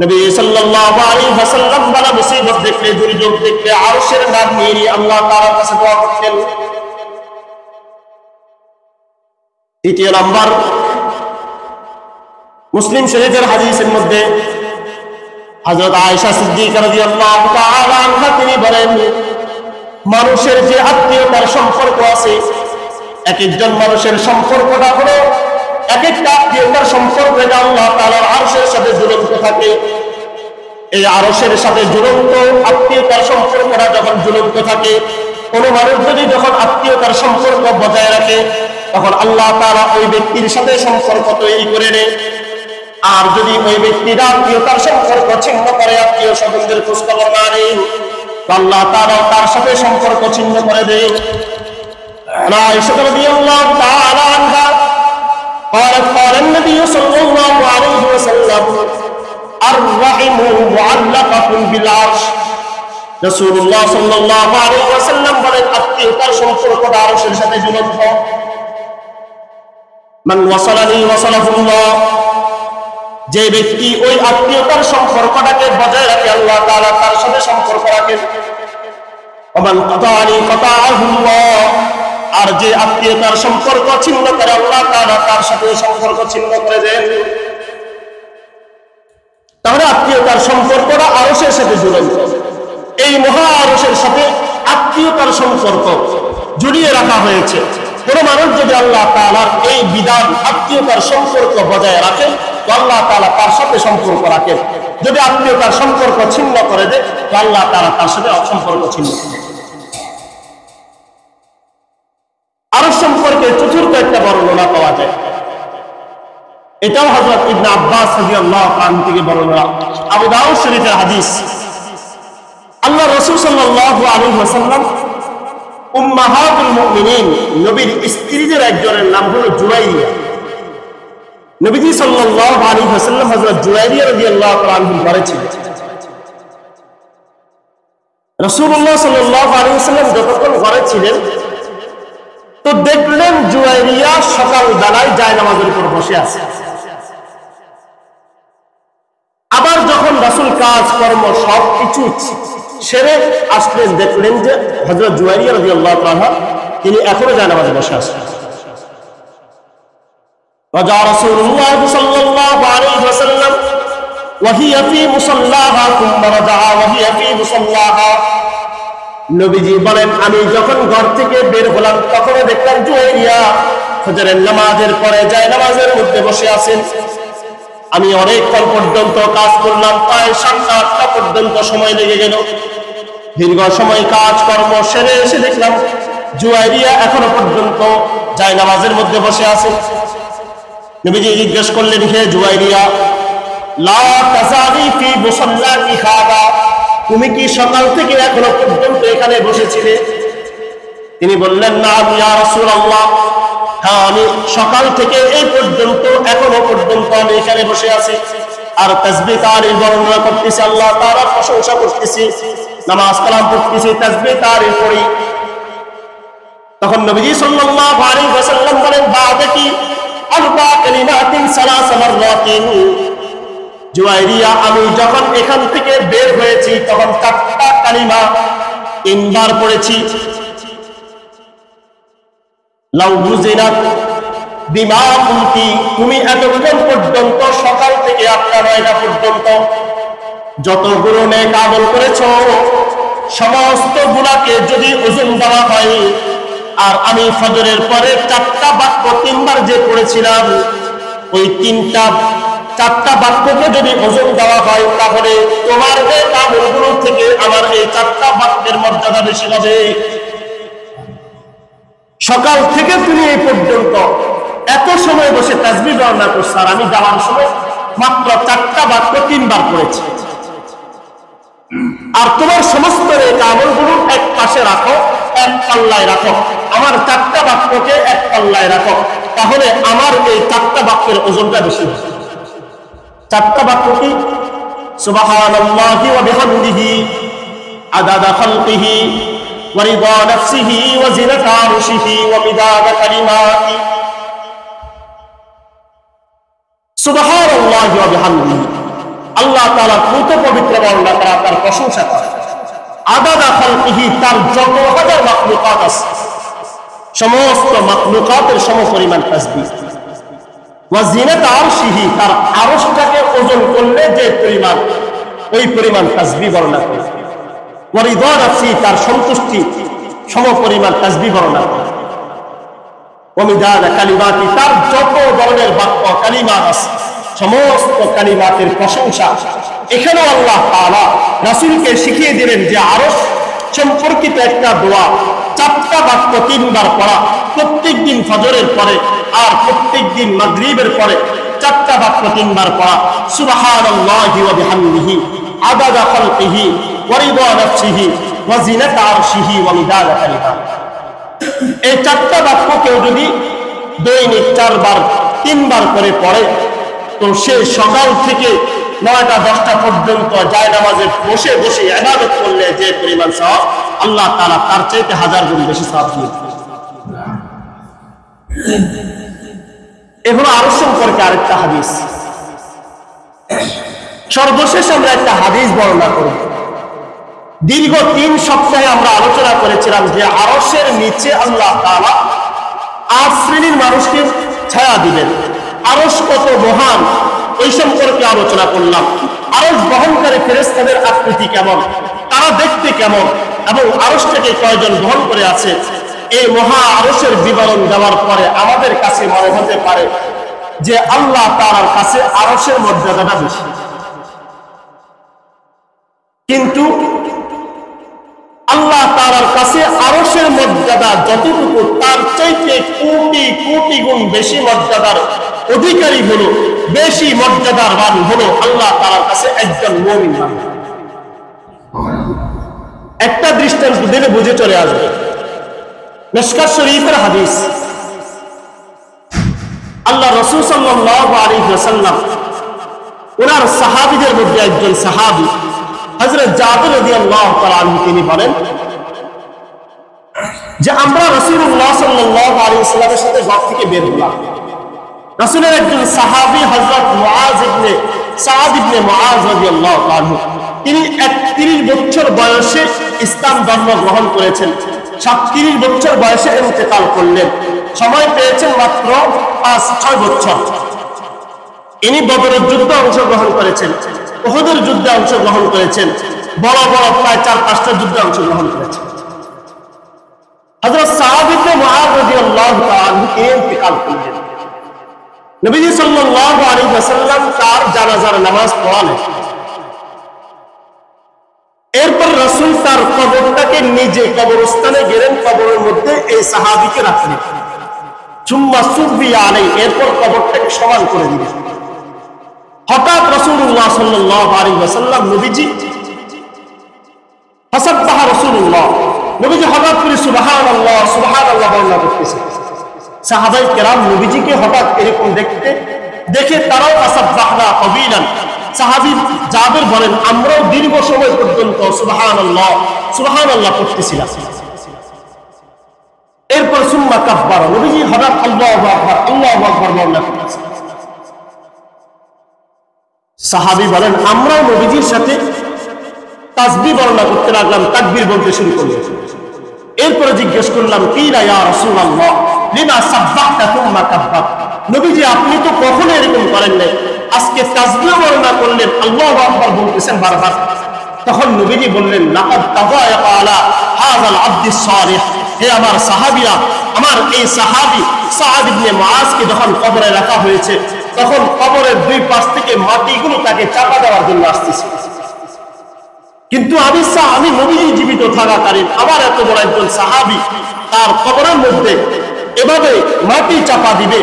নবী সাল্লাল্লাহু আলাইহি ওয়াসাল্লাম বালা মুসিবত দেখলে, দুর্যোগ দেখলে আরশের নাম নিয়ে আল্লাহ তাআলার কাছে দোয়া করতেন। তৃতীয় নাম্বার, মুসলিম শরীফের হাদিসের মধ্যে হযরত আয়েশা সিদ্দিকা রাদিয়াল্লাহু তাআলা আনহা তিনি বলেন, মানুষের যে আত্মীয়তার সম্পর্ক আছে, এক একজন মানুষের সম্পর্কটা হলো এক একটা আত্মীয়তার সম্পর্ক, এটা আল্লাহ তাআলার আরশের সাথে ঝুলন্ত থাকে। এই আরশের সাথে ঝুলন্ত আত্মীয়তার সম্পর্কটা যখন ঝুলন্ত থাকে, কোন মানুষ যদি যখন আত্মীয়তার সম্পর্ক বজায় রাখে, তখন আল্লাহ তাআলা ওই ব্যক্তির সাথে সম্পর্ক তৈরি করে নেয়। আর যদি ওই ব্যক্তির আত্মীয়তার সম্পর্ক ছিন্ন করে, আত্মীয় স্বজনদের খোঁজ খবর না নেয়, আল্লাহ তাআলা তার সাথে সম্পর্ক ছিন্ন করে দেয়। আয়েশা রাদিয়াল্লাহু তাআলা আনহা قالت قال النبي صلى الله عليه وسلم الرحم معلقة بالعرش, রাসূলুল্লাহ সাল্লাল্লাহু আলাইহি ওয়াসাল্লাম বলেন, আত্মীয়তার সম্পর্কটা আরশের সাথে ঝুলন্ত। মান ওয়াসালানি ওয়াসালাহুল্লাহ, যে ব্যক্তি ওই আত্মীয়তার সম্পর্কটাকে বজায় রাখে, আল্লাহ তাআলা তার সাথে সম্পর্ক রাখেন। ওমান কাতাআনি কাতাআহুল্লাহ, আর যে আত্মীয়তার সম্পর্ক ছিন্ন করে, আল্লাহ তাআলা তার সাথে সম্পর্ক ছিন্ন করে দেন। তাহলে আত্মীয়তার সম্পর্কটা আরশের সাথে ঝুলন্ত। এই মহা আরশের সাথে আত্মীয়তার সম্পর্ক জড়িয়ে রাখা হয়েছে। কোন মানুষ যদি আল্লাহ তাআলার এই বিধান আত্মীয়তার সম্পর্ক বজায় রাখে, তো আল্লাহ তাআলা তার সাথে সম্পর্ক রাখেন। যদি আত্মীয়তার সম্পর্ক ছিন্ন করে দেয়, তো আল্লাহ তাআলা তার সাথে সম্পর্ক ছিন্ন করে। আরশ সম্পর্কে চতুর্থ একটা বর্ণনা পাওয়া যায়, এটাও হযরত ইবনে আব্বাস রাদিয়াল্লাহু আনহু থেকে বর্ণনা, আবু দাউদ শরীফের হাদিস। আল্লাহ রাসূল সাল্লাল্লাহু আলাইহি ওয়াসাল্লাম উম্মাহাতুল মুমিনিন, নবীর স্ত্রীদের একজনের নাম হলো জুরাইরিয়া। নবীজি সাল্লাল্লাহু আলাইহি ওয়াসাল্লাম হযরত জুরাইরিয়া রাদিয়াল্লাহু আনহা বলেছিলেন, রাসূলুল্লাহ সাল্লাল্লাহু আলাইহি ওয়াসাল্লাম যখন ঘরে ছিলেন, তো দেখলেন জুরাইরিয়া সকাল বেলায় জায়নামাজের উপর বসে আছে। আবার যখন রাসূল কাজ কর্ম সবকিছু সেরে আসলেন, দেখলেন যে হযরত জুরাইরিয়া রাদিয়াল্লাহু আনহা তিনি এখনো জায়নামাজে বসে আছেন। রাজা রাসূলুল্লাহ সাল্লাল্লাহু আলাইহি ওয়াসাল্লাম ওয়াহিয়া ফি মুসাল্লাহা কুম্মা রাজা ওয়াহিয়া ফি মুসাল্লাহা। নবীজি বলেন আমি যখন ঘর থেকে বের হলাম তখন দেখলাম জুয়াইরিয়া ফজরের নামাজের পরে যায় নামাজের মধ্যে বসে আছেন। আমি অনেকক্ষণ পর্যন্ত কাজ করলাম, প্রায় 7-8টা পর্যন্ত সময় লেগে গেল। দীর্ঘ সময় কাজ কর্ম সেরে এসে দেখলাম জুয়াইরিয়া এখনো পর্যন্ত যায় নামাজের মধ্যে বসে আছে। নবীজি জিজ্ঞেস করলেন, হে জুয়াইরিয়া, লা তাযালি ফি মুসাল্লাকি হাদা, তুমি কি সকাল থেকে এখনো পর্যন্ত এখানে বসেছিলে? তিনি বললেন, না ইয়া রাসূলুল্লাহ, হ্যাঁ আমি সকাল থেকে এই পর্যন্ত এখনো পর্যন্ত আমি এখানে বসে আছি আর তাসবিহ তাহলিল বর্ণনা করতেছি, আল্লাহ তাআলার প্রশংসা করতেছি, নামাজ কালাম পড়তেছি, তাসবিহ তাহলিল পড়ি। তখন নবীজি সাল্লাল্লাহু আলাইহি ওয়াসাল্লাম বলেন, বা'দাকি আরবা কালিমাতিন সালাস মাররাতিন। জুয়াইরিয়া আমি যখন এখান থেকে বের হয়েছি তখন 4টা কালিমা 3বার পড়েছি। লাউ বুজিনাত বিমা কুনতি, তুমি এতক্ষণ পর্যন্ত সকাল থেকে 8টা-9টা পর্যন্ত যতগুলো নেক আমল করেছো সমস্ত গুণাকে যদি ওজন দেওয়া হয়, আর আমি ফজরের পরে 4টা বাক্য 3বার যে পড়েছিলাম ওই 4টা বাক্যকে যদি ওজন দেওয়া হয় তাহলে তোমার নেক আমলগুলো থেকে আমার এই 4টা বাক্যের মর্যাদা বেশি হবে। সকাল থেকে তুমি এই পর্যন্ত এত সময় বসে তাসবিহ বর্ণনা করছো আর আমি যাওয়ার সময় মাত্র 4টা বাক্য 3বার পড়েছি, আর তোমার সমস্ত নেক আমলগুলো এক পাশে রাখো, এক পাল্লায় রাখো, আমার 4টা বাক্যকে এক পাল্লায় রাখো, তাহলে আমার এই 4টা বাক্যের ওজনটা বেশি হবে। 4টা বাক্য কি? সুবহানাল্লাহি ওয়া বিহামদিহি আদাদা খালকিহি ওয়া রিদা নাফসিহি ওয়া জিনাতা আরশিহি ওয়া মিদাদা কালিমাতি। সুবহানাল্লাহি ওয়া বিহামদিহি, আল্লাহ তাআলা কত পবিত্র বর্ণনা করা, তার প্রশংসা করা। আদাদা খালকিহি, তার যত হাজার মাখলুকাত আছে সমস্ত মাখলুকাতের সমপরিমাণ তাসবিহ। ওয়া জিনাতা আরশিহি, তার আরশটাকে ওজন করলে যে পরিমাণ ওই পরিমাণ তাসবিহ বর্ণনা করে। ওয়া রিদা নাফসি, তার সন্তুষ্টি সমপরিমাণ তাসবিহ বর্ণনা করে। ওয়া মিদাদা কালিমাতি, তার যত ধরনের বাক্য কালিমাত আছে সমস্ত কালিমাতের প্রশংসা। এখানেও আল্লাহ তাআলা রাসূলকে শিখিয়ে দিলেন যে আরশ সম্পর্কিত একটা দোয়া 4টা বাক্য 3বার পড়া, প্রত্যেকদিন ফজরের পরে আর প্রত্যেকদিন মাগরিবের পরে 4টা বাক্য 3বার পড়া। সুবহানাল্লাহি ওয়া বিহামদিহি আদাদা খালকিহি ওয়া রিদা নাফসিহি ওয়া জিনাতা আরশিহি ওয়া মিদাদা কালিমাতিহি। এই 4টা বাক্য কেউ যদি দৈনিক 4বার 3বার করে পড়ে তো সে সকাল থেকে 9টা-10টা পর্যন্ত যায় নামাজে বসে বসে ইবাদত করলে যে পরিমাণ সওয়াব, আল্লাহ তাআলা তার চাইতে 1000 গুণ বেশি সওয়াব দিবেন। এগুলো আরশ সম্পর্কে আরেকটা হাদিস। সর্বশেষ আমরা একটা হাদিস বর্ণনা করব। দীর্ঘ 3 সপ্তাহে আমরা আলোচনা করেছিলাম যে আরশের নিচে আল্লাহ তাআলা 8 শ্রেণীর মানুষকে ছায়া দিবেন। আরশ কত মহান এই সম্পর্কে আলোচনা করলাম। আরশ বহনকারী ফেরেশতাদের আকৃতি কেমন, তারা দেখতে কেমন, এবং আরশটাকে কয়জন বহন করে আছে, এই মহা আরশের বিবরণ দেওয়ার পরে আমাদের কাছে মনে হতে পারে যে আল্লাহ তাআলার কাছে আরশের মর্যাদাটা বেশি। কিন্তু আল্লাহ তাআলার কাছে আরশের মর্যাদা যতটুকু তার চাইতে কোটি কোটি গুণ বেশি মর্যাদার অধিকারী হলো, বেশি মর্যাদার মান হলো আল্লাহ তাআলার কাছে একজন মুমিন বান্দা। একটা দৃষ্টান্ত দিলে বুঝে চলে আসবে। মিশকাত শরীফের হাদিস, আল্লাহ রাসূল সাল্লাল্লাহু আলাইহি ওয়াসাল্লাম ওনার সাহাবীদের মধ্যে একজন সাহাবী হযরত জাবের রাদিয়াল্লাহু তাআলা আনহু তিনি বলেন যে আমরা রাসূলুল্লাহ সাল্লাল্লাহু আলাইহি ওয়াসাল্লামের সাথে ঘর থেকে বের হলাম। রাসূলের একজন সাহাবী হযরত মুআজ ইবনে সাদ ইবনে মুআজ রাদিয়াল্লাহু তাআলা আনহু তিনি 31 বছর বয়সে ইসলাম ধর্ম গ্রহণ করেছেন, 37 বছর বয়সে ইন্তেকাল করলেন। সময় পেয়েছেন মাত্র 5-6 বছর। ইনি বদরের যুদ্ধে অংশগ্রহণ করেছেন, উহুদের যুদ্ধে অংশগ্রহণ করেছেন, বড় বড় প্রায় 4-5টা যুদ্ধে অংশগ্রহণ করেছেন। হযরত সাআদ ইবনে মুআয রাদিয়াল্লাহু তাআলা ইন্তেকাল করলেন। নবীজি সাল্লাল্লাহু আলাইহি ওয়াসাল্লাম তার জানাজার নামাজ পড়ালেন। এরপর রাসূল তার কবরটাকে নিজে কবরস্থানে গেলেন, কবরের মধ্যে এই সাহাবীকে রাখলেন। সুম্মা সুব্বিয়া আলাইহি, এরপর কবরটাকে সমান করে দিলেন। হঠাৎ রাসূলুল্লাহ সাল্লাল্লাহু আলাইহি ওয়াসাল্লাম নবীজি ফাসাব্বাহা রাসূলুল্লাহ, নবীজি হঠাৎ করে সুবহানাল্লাহ সুবহানাল্লাহ বর্ণনা করতেছেন। সাহাবায়ে কেরাম নবীজিকে হঠাৎ এরকম দেখে তারাও ফাসাব্বাহনা তাওয়িলান, সাহাবী জাবের বলেন আমরাও দীর্ঘ সময় পর্যন্ত সুবহানাল্লাহ সুবহানাল্লাহ পড়তেছিলাম। এরপর সুম্মা কাব্বারা, নবীজি হঠাৎ আল্লাহু আকবার আল্লাহু আকবার বর্ণনা করতেছেন। সাহাবী বলেন আমরাও নবীজির সাথে তাসবিহ বর্ণনা করতে লাগলাম, তাকবীর বলতে শুরু করলাম। এরপরে জিজ্ঞেস করলাম কিলা ইয়া রাসূলুল্লাহ লিমা সাব্বাহতা সুম্মা কাব্বার, নবীজি আপনি তো কখনো এরকম করেন নাই, আজকে তাসবিহ বর্ণনা করলেন, আল্লাহু আকবার বলতেছেন বারবার। তখন নবীজি বললেন লাকাদ তাযায়াকা আলা হাযাল আবদিস সালিহ, হে আমার সাহাবীরা, আমার এই সাহাবী সাআদ ইবনে মুআযকে যখন কবরে রাখা হয়েছে তখন কবরের দুই পাশ থেকে মাটিগুলো তাকে চাপা দেওয়ার জন্য আসতেছে, কিন্তু আমি নবীজি জীবিত থাকাকালীন আমার এত বড় একজন সাহাবী তার কবরের মধ্যে এভাবে মাটি চাপা দিবে,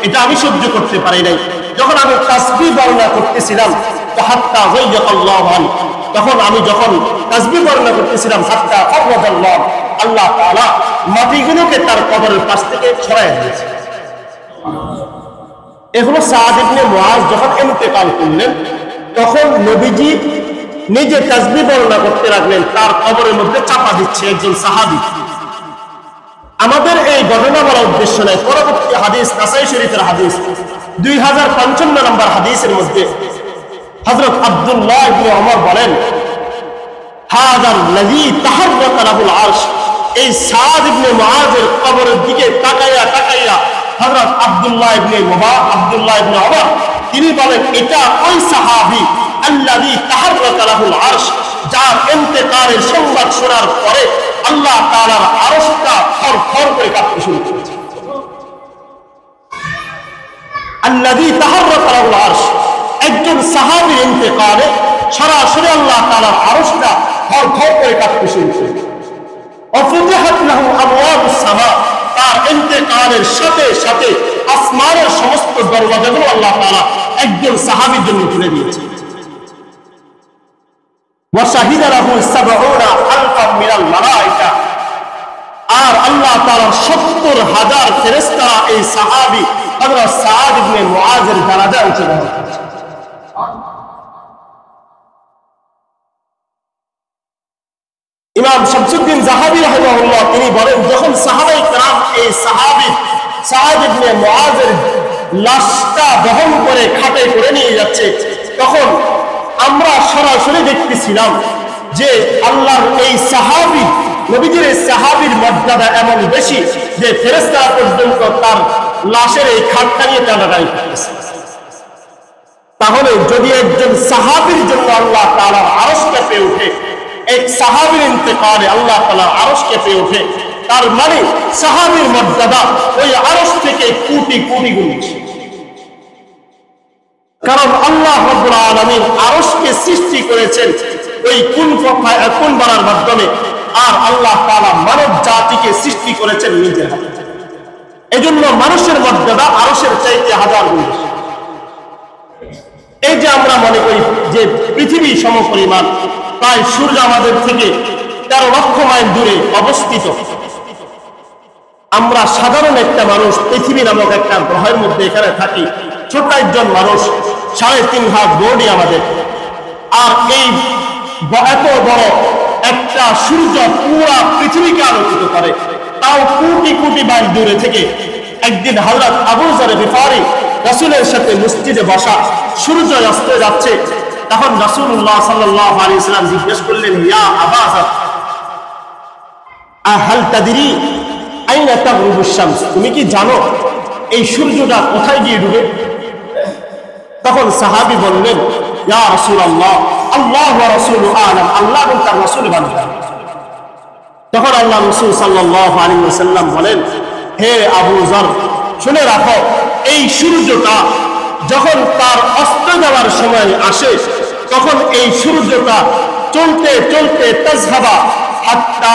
এটা আমি সহ্য করতে পারি নাই। যখন আমি তাসবিহ বর্ণনা করতেছিলাম হাত্তা যায়্যাকাল্লাহু আন, তখন আমি যখন তাসবিহ বর্ণনা করতেছিলাম হাত্তা ফাররাদাল্লাহ, আল্লাহ তাআলা মাটিগুলোকে তার কবরের পাশ থেকে সরায় দিয়েছে। এগুলো সাআদ ইবনে মুআয যখন ইন্তেকাল করলেন তখন নবীজি নিজে তাসবিহ বর্ণনা করতে লাগলেন, তার কবরের মধ্যে চাপা দিচ্ছে একজন সাহাবী। আমাদের এই ঘটনা বলার উদ্দেশ্য নয়, পরবর্তী হাদিস নাসাই শরীফের হাদিস 2055 নম্বর হাদিসের মধ্যে হযরত আব্দুল্লাহ ইবনে ওমর বলেন হাযাল্লাযী তাহাররাকা লাহুল আরশ, এই সাআদ ইবনে মুআযের কবরের দিকে তাকাইয়া হযরত আব্দুল্লাহ ইবনে ওমর তিনি বলেন এটা ওই সাহাবী আল্লাযী তাহাররাকা লাহুল আরশ, যার ইন্তেকালের সংবাদ শোনার পরে আল্লাহ তাআলার আরশটা থরথর করে কাঁপতে শুরু করেছে। আল্লাযী তাহাররাকা লাহুল আরশ, একজন সাহাবীর ইন্তেকালে সরাসরি আল্লাহ তাআলার আরশটা থরথর করে কাঁপতে শুরু করেছে। ওয়াফুতিহাত লাহু আবওয়াবুস সামা, তার ইন্তেকালের সাথে সাথে আসমানের সমস্ত দরওয়াজাগুলো আল্লাহ তাআলা একজন সাহাবীর জন্য খুলে দিয়েছে। ওয়াশাহিদা লাহু ৭০,০০০ মিনাল মালায়েকা, আর আল্লাহ তাআলার ৭০,০০০ ফেরেশতারা এই সাহাবী হযরত সাআদ ইবনে মুআযের জানাজা অংশগ্রহণ করেছে। ইমাম শামসুদ্দিন যাহাবী রাহিমাহুল্লাহ তিনি বলেন যখন সাহাবায়ে কেরাম এই সাহাবী সাআদ ইবনে মুআযের লাশটা বহন করে খাটে করে নিয়ে যাচ্ছে তখন আমরা সরাসরি দেখতেছিলাম যে আল্লাহর এই সাহাবী নবীজির এই সাহাবীর মর্যাদা এমন বেশি যে ফেরেশতারা পর্যন্ত তার লাশের এই খাটটা নিয়ে টানাটানি করতেছে। তাহলে যদি একজন সাহাবীর জন্য আল্লাহ তাআলার আরশ কেঁপে ওঠে, এক সাহাবীর ইন্তেকালে আল্লাহ তাআলার আরশ কেঁপে ওঠে, তার মানে সাহাবীর মর্যাদা ওই আরশ থেকে কোটি কোটি গুণ বেশি। কারণ আল্লাহ রাব্বুল আলামিন আরশকে সৃষ্টি করেছেন ওই কুন বলার মাধ্যমে, আর আল্লাহ তাআলা মানব জাতিকে সৃষ্টি করেছেন নিজের হাতে। এজন্য মানুষের মর্যাদা আরশের চাইতে 1000 গুণ বেশি। এই যে আমরা মনে করি যে পৃথিবী সমপরিমাণ, প্রায় সূর্য আমাদের থেকে 13 লক্ষ মাইল দূরে অবস্থিত, আমরা সাধারণ একটা মানুষ পৃথিবী নামক একটা গ্রহের মধ্যে এখানে থাকি, ছোট একজন মানুষ, 3.5 হাত বডি আমাদের, আর এই এত বড় একটা সূর্য পুরা পৃথিবীকে আলোকিত করে, তাও কোটি কোটি মাইল দূরে থেকে একদিন হযরত আবু যর গিফারি রাসূলের সাথে মসজিদে বসা, সূর্য অস্ত যাচ্ছে, তখন রাসূলুল্লাহ সাল্লাল্লাহু আলাইহি ওয়াসাল্লাম জিজ্ঞেস করলেন ইয়া আবা যর আহাল তাদরি, আইনা তাগরুবুশ শামস, তুমি কি জানো এই সূর্যটা কোথায় গিয়ে ডুবে? তখন সাহাবী বললেন, ইয়া রাসূলুল্লাহ, আল্লাহু ওয়া রাসূলুহু আ'লাম, আল্লাহ এবং তার রাসূল ভালো জানেন। তখন আল্লাহ রাসূল সাল্লাল্লাহু আলাইহি ওয়াসাল্লাম বলেন, হে আবু যর, শুনে রাখো, এই সূর্যটা যখন তার অস্ত যাওয়ার সময় আসে, তখন এই সূর্যটা চলতে চলতে তাযহাবা হাত্তা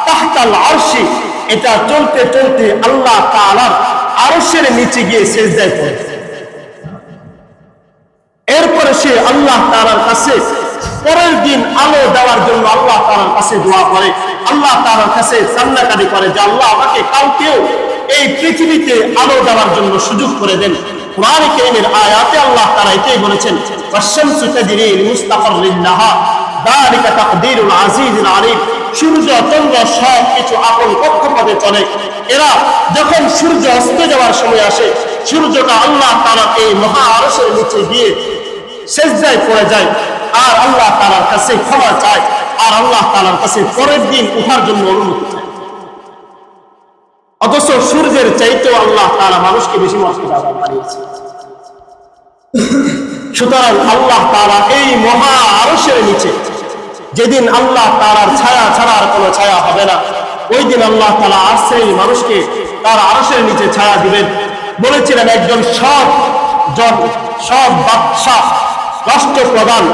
তাহতাল আরশি, এটা চলতে চলতে আল্লাহ তাআলার আরশের নিচে গিয়ে সিজদায় পড়ে। এরপরে সে আল্লাহ তাআলার কাছে পরের দিন আলো দেওয়ার জন্য আল্লাহ তাআলার কাছে দোয়া করে, আল্লাহ তাআলার কাছে কান্নাকাটি করে যে আল্লাহ আমাকে কালকেও এই পৃথিবীতে আলো দেওয়ার জন্য সুযোগ করে দেন। কুরআন কারীমের আয়াতে আল্লাহ তাআলা এটাই বলেছেন, ওয়াশ-শামসু তাজরি লিমুস্তাকাররিন লাহা যালিকা তাকদীরুল আজিজিল আলীম। সূর্য চন্দ্র সব কিছু আপন কক্ষপথে চলে। এরা যখন সূর্য অস্ত যাওয়ার সময় আসে, সূর্যটা আল্লাহ তাআলার এই মহা আরশের নিচে গিয়ে সিজদায় পড়ে যায় আর আল্লাহ তাআলার কাছে ক্ষমা চায় আর আল্লাহ তাআলার কাছে পরের দিন উঠার জন্য অনুমতি চায়। অথচ সূর্যের চাইতেও আল্লাহ তাআলা মানুষকে বেশি মর্যাদা বানিয়েছে। সুতরাং আল্লাহ তাআলা এই মহা আরশের নিচে যেদিন আল্লাহ তাআলার ছায়া ছাড়া আর কোনো ছায়া হবে না, ওই দিন আল্লাহ তাআলা আরশের মানুষকে তার আরশের নিচে ছায়া দিবেন। বলেছিলেন একজন সব বাদশাহ, রাষ্ট্রপ্রধান,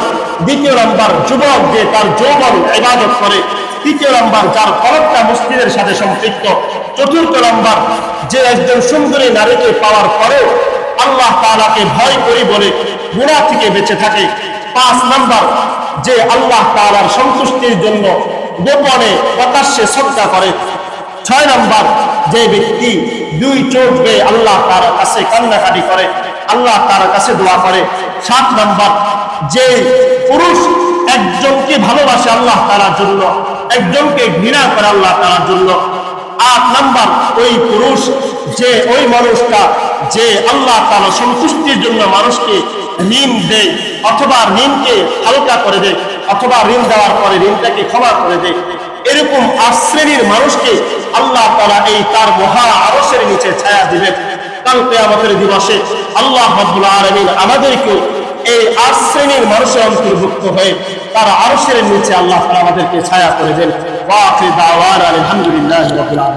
দ্বিতীয় নাম্বার যুবক যে তার যৌবন ইবাদত করে, তৃতীয় নাম্বার যার কলবটা মসজিদের সাথে সম্পৃক্ত, চতুর্থ নাম্বার যে একজন সুন্দরী নারীকে পাওয়ার পরেও আল্লাহ তাআলাকে ভয় করি বলে গুনাহ থেকে বেঁচে থাকে, পাঁচ নাম্বার যে আল্লাহ তাআলার সন্তুষ্টির জন্য গোপনে প্রকাশ্যে সদকা করে, ছয় নাম্বার যে ব্যক্তি দুই চোখ বেয়ে আল্লাহ তাআলার কাছে কান্নাকাটি করে, আল্লাহ তাআলার কাছে দোয়া করে, সাত নাম্বার যে পুরুষ একজনকে ভালোবাসে আল্লাহ তাআলার জন্য, একজনকে ঘৃণা করে আল্লাহ তাআলার জন্য, আট নাম্বার ওই পুরুষ যে ওই মানুষটা যে আল্লাহ তাআলার সন্তুষ্টির জন্য মানুষকে ঋণ দেয় অথবা ঋণকে হালকা করে দেয় অথবা ঋণ দেওয়ার পরে ঋণটাকে ক্ষমা করে দেয়। এরকম ৮ শ্রেণীর মানুষকে আল্লাহ তাআলা এই তার মহা আরশের নিচে ছায়া দিবেন। কাল কিয়ামতের দিবসে আল্লাহ রাব্বুল আলামিন আমাদেরকে এই ৮ শ্রেণীর মানুষের অন্তর্ভুক্ত হয়ে তার আরশের নিচে আল্লাহ তাআলা আমাদেরকে ছায়া করে দেন। ওয়া আখিরু দাওয়ানা আলহামদুলিল্লাহি রাব্বিল আলামিন।